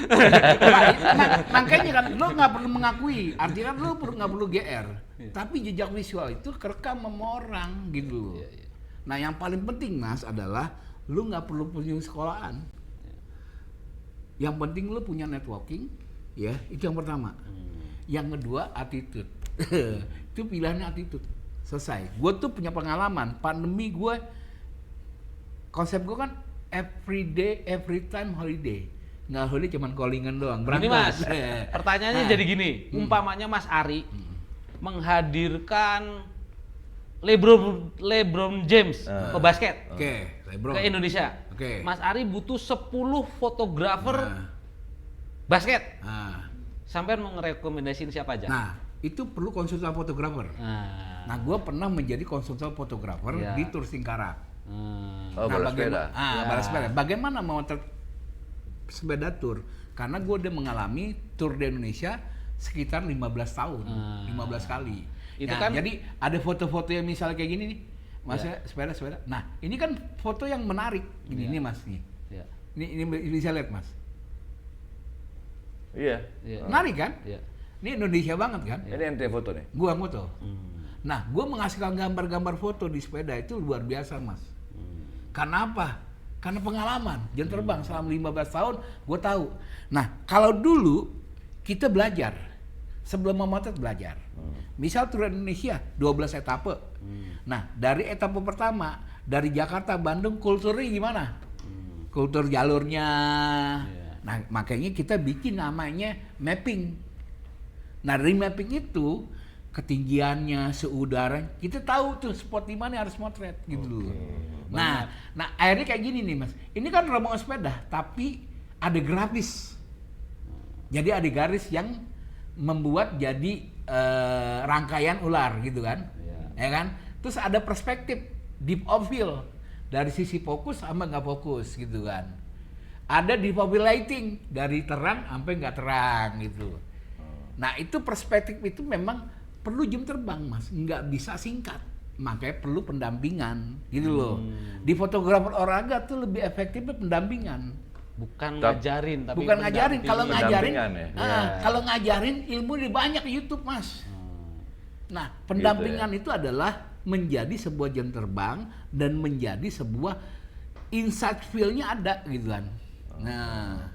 makanya kan lu nggak perlu mengakui, artinya kan lu nggak perlu GR, tapi jejak visual itu kerekam sama orang gitu. Nah yang paling penting Mas adalah lu nggak perlu punya sekolahan, yang penting lu punya networking, ya itu yang pertama. Yang kedua attitude, itu pilihannya attitude. Selesai. Gue tuh punya pengalaman pandemi gue, konsep gue kan every day, every time holiday. Nggak holiday cuman callingan doang. Ini Mas, berangkat. pertanyaannya Nah, jadi gini, umpamanya Mas Ari menghadirkan LeBron James ke basket. Oke. LeBron. ke Indonesia. Oke. Mas Ari butuh 10 fotografer Nah. basket. Nah. Sampai mau ngerekomendasiin siapa aja? Nah, itu perlu konsultan fotografer. Nah, gue pernah menjadi konsultan fotografer Iya. di Tour Singkarak. Oh, balap sepeda. Ya. Balap sepeda. Bagaimana memotret sepeda tour? Karena gue udah mengalami tour di Indonesia sekitar 15 tahun, 15 kali. Itu Nah, kan- jadi ada foto-foto yang misalnya kayak gini nih, Mas Ya. sepeda. Nah, ini kan foto yang menarik. Ini Mas nih. Ya. Ini bisa lihat Mas. Iya. Iya. Menarik kan? Iya. Ini Indonesia banget kan? Ini ente foto nih. Gua foto. Nah, gua menghasilkan gambar-gambar foto di sepeda itu luar biasa, Mas. Karena apa? Karena pengalaman. Jam terbang selama 15 tahun, gua tahu. Nah, kalau dulu kita belajar. Sebelum memotret belajar. Misal Tour Indonesia 12 etape. Nah, dari etape pertama dari Jakarta Bandung kulturnya gimana? Kultur jalurnya. Nah, makanya kita bikin namanya mapping. Nah, dari mapping itu ketinggiannya, suhu udara, kita tahu tuh spot di mana harus motret gitu loh. Nah, akhirnya kayak gini nih, Mas. Ini kan rombongan sepeda, tapi ada grafis. Jadi ada garis yang membuat jadi rangkaian ular gitu kan. Ya kan? Terus ada perspektif deep of field dari sisi fokus sama nggak fokus gitu kan. Ada deep of field lighting dari terang sampai nggak terang gitu. Nah, itu perspektif itu memang perlu jam terbang, Mas. Nggak bisa singkat. Makanya perlu pendampingan gitu loh. Di fotografer olahraga tuh lebih efektifnya pendampingan. Bukan ngajarin tapi Bukan ngajarin. Kalau ngajarin, Pendampingan ya? kalau ngajarin ilmu lebih banyak di YouTube, Mas. Nah, pendampingan itu adalah menjadi sebuah jam terbang dan menjadi sebuah insight feel-nya ada gitu kan. Nah,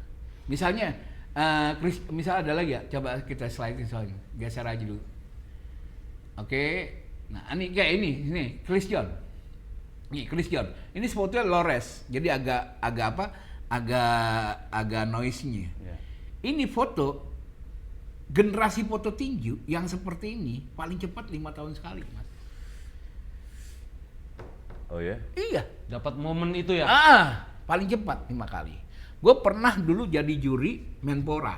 misalnya, Chris, misal ada lagi ya, coba kita slide soalnya, geser aja dulu. Oke, nah ini kayak ini Chris John. Nih Chris John, ini sebetulnya low res, jadi agak noise-nya. Ini foto generasi foto tinju yang seperti ini paling cepat 5 tahun sekali, Mas. Oh ya? Iya. dapat momen itu ya. Paling cepat 5 kali. Gue pernah dulu jadi juri Menpora.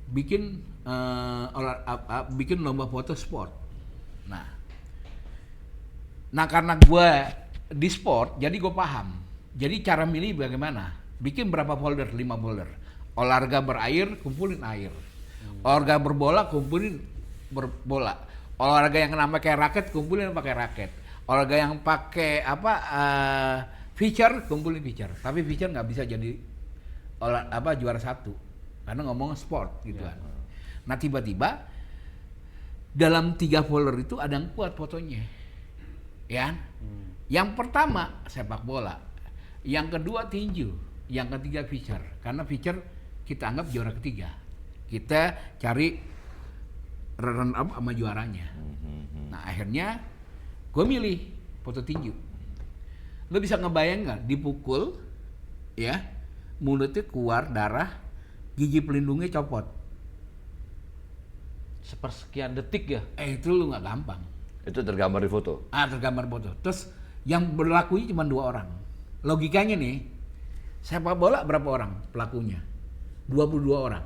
Bikin bikin lomba foto sport. Nah karena gue di sport, jadi gue paham. Jadi cara milih bagaimana? Bikin berapa folder? 5 folder. Olahraga berair, kumpulin air. Olahraga berbola, kumpulin berbola. Olahraga yang pakai raket, kumpulin pakai raket. Olahraga yang pakai feature, kumpulin feature. Tapi feature nggak bisa jadi juara satu, karena ngomong sport gitu kan. Nah tiba-tiba dalam 3 folder itu ada yang kuat fotonya, ya. Yang pertama sepak bola, yang kedua tinju, yang ketiga feature. Karena feature kita anggap juara ketiga. Kita cari run up sama juaranya. Nah akhirnya gue milih foto tinju. Lo bisa ngebayang nggak dipukul, ya, mulutnya keluar darah, gigi pelindungnya copot. Sepersekian detik ya. Itu lo nggak gampang. Itu tergambar di foto. Tergambar foto. Terus yang berlakunya cuma 2 orang. Logikanya nih, sepak bola berapa orang pelakunya? 22 orang.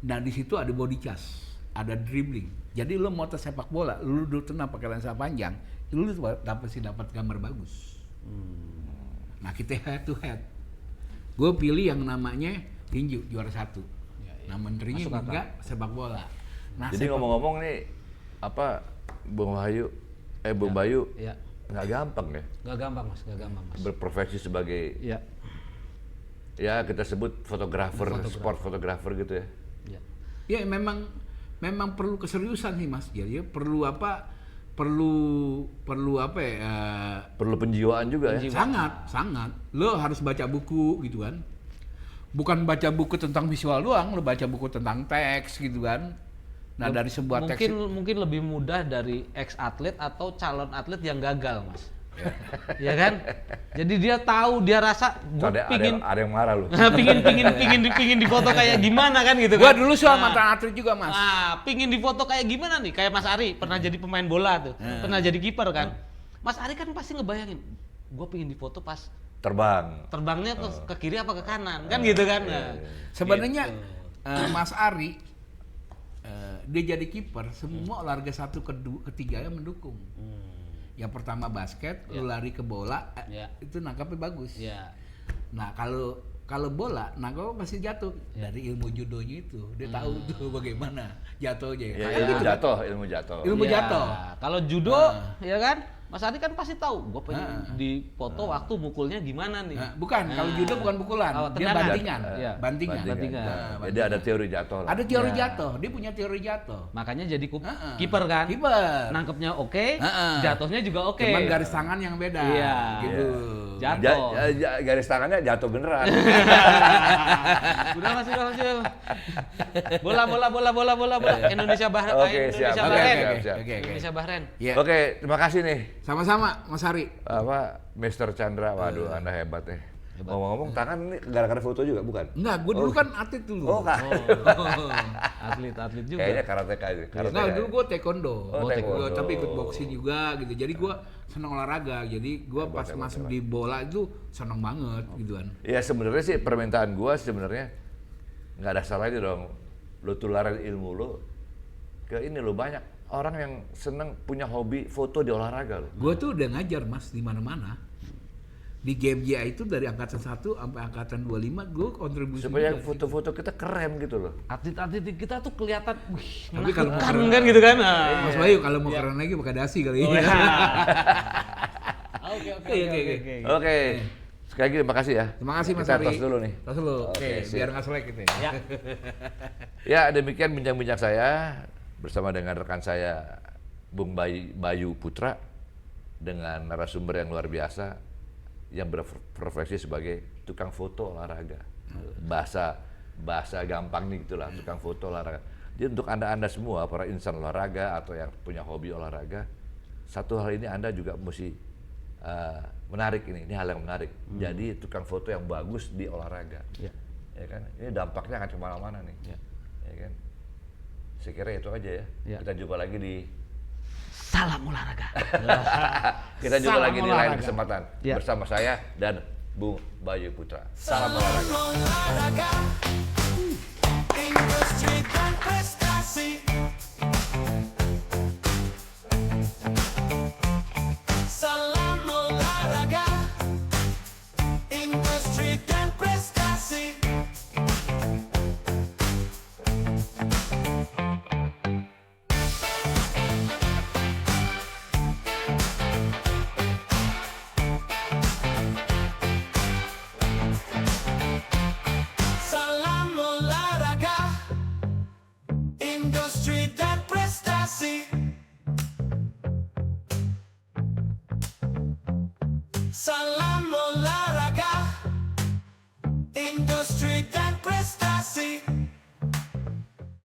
Nah di situ ada body charge, ada dribbling. Jadi lo mau tes sepak bola, lo duduk tenang pakai lensa panjang, lo dapat gambar bagus. Nah kita head to head. Gue pilih yang namanya tinju juara 1. Nah menterinya juga sepak bola. Nah, Jadi ngomong-ngomong nih, Bung Bayu, Ya. nggak gampang ya? Gak gampang mas. Berprofesi sebagai, ya kita sebut fotografer, sport fotografer gitu ya? Ya memang perlu keseriusan sih mas. Jadi perlu perlu penjiwaan juga ya? sangat. Lo harus baca buku gitu kan. Bukan baca buku tentang visual doang, lo baca buku tentang teks gitu kan. Nah dari sebuah teks mungkin lebih mudah dari ex atlet atau calon atlet yang gagal mas. Ya kan? Jadi dia tahu, dia rasa gue pingin ada yang marah lu. pingin difoto kayak gimana kan gitu Gua kan. dulu soal mantan atlet juga mas. Pingin difoto kayak gimana nih? Kayak Mas Ari pernah jadi pemain bola tuh, pernah jadi kiper kan. Mas Ari kan pasti ngebayangin, gue pengen difoto pas Terbang. terbangnya ke kiri apa ke kanan, kan gitu kan? Nah, Sebenarnya Mas Ari dia jadi kiper, semua olahraga 1, 2, 3 mendukung. Yang pertama basket, lu lari ke bola, Ya. itu nangkapnya bagus. ya. Nah kalau bola, nangkapnya pasti jatuh dari ilmu judonya itu. Dia tahu tuh bagaimana jatuhnya. Ya, Kayak ilmu gitu. jatuh, ilmu jatuh. Ilmu Ya, jatuh. Kalau judo, ya kan, Mas Ari kan pasti tahu, gue pengen dipoto waktu mukulnya gimana nih. Nah, bukan, kalau judo bukan pukulan, Oh, dia tendangan. bantingan. Iya. Bantingan. Bantingan. Nah, Jadi ada teori jatuh lah. Ada teori Ya. jatuh, dia punya teori jatuh. Makanya jadi kiper kan. Kiper. Nangkepnya oke, Heeh. jatuhnya juga oke. Cuman garis tangan yang beda. Iya. Gitu. Jatuh. Garis tangannya jatuh beneran. Udah mas. Bola. Indonesia Bahrain. Oke, siap. Indonesia Oke, Bahrain. siap. Oke. Indonesia Bahrain. Iya. Oke, terima kasih nih. Sama-sama, Mas Ari. Mr. Chandra, waduh Anda hebat nih. Ngomong-ngomong, tangan ini gara-gara foto juga bukan? Enggak, gue dulu kan atlet dulu. Oh, kan. Atlet juga. Kayaknya karateka ini. Nah, dulu gue taekwondo. Oh, taekwondo. Tapi ikut boxing juga gitu. Jadi gue seneng olahraga. Jadi gue pas masuk di bola itu seneng banget gitu kan. Ya sebenarnya sih permintaan gua sebenarnya nggak ada salahnya dong. Lu tularin ilmu lu ke ini lo, banyak orang yang seneng punya hobi foto di olahraga lo. Gue tuh udah ngajar Mas di mana-mana. Di GMJA itu dari angkatan 1 sampai angkatan 25 gue kontribusi Supaya juga. foto-foto kita keren gitu loh. Atlet-atlet kita tuh kelihatan, Tapi kalau mau menakutkan keren- kan gitu kan. Nah. Mas Bayu kalau mau keren lagi pakai dasi kali ini. Oke. Oke. Sekali lagi terima kasih ya. Terima kasih Mas Kita Ari. tos dulu nih. Tos dulu. Oke, Oke, sip. biar nggak selek gitu ya. Ya. Ya demikian bincang-bincang saya bersama dengan rekan saya Bung Bayu Putra dengan narasumber yang luar biasa yang berprofesi sebagai tukang foto olahraga. Bahasa gampang nih gitulah, tukang foto olahraga. Jadi untuk anda semua para insan olahraga atau yang punya hobi olahraga, satu hal ini anda juga mesti menarik ini hal yang menarik. Jadi tukang foto yang bagus di olahraga. Ya. Ya kan? Ini dampaknya akan kemana-mana nih. Ya. Ya kan? Saya kira itu aja ya. Ya. Kita jumpa lagi di Salam olahraga. kita jumpa Salam lagi di lain olahraga. kesempatan Ya. bersama saya dan Bung Bayu Putra. Salam olahraga. olahraga, industri dan prestasi. Salam olahraga, industri dan prestasi. Salam olahraga, industri dan prestasi. Salam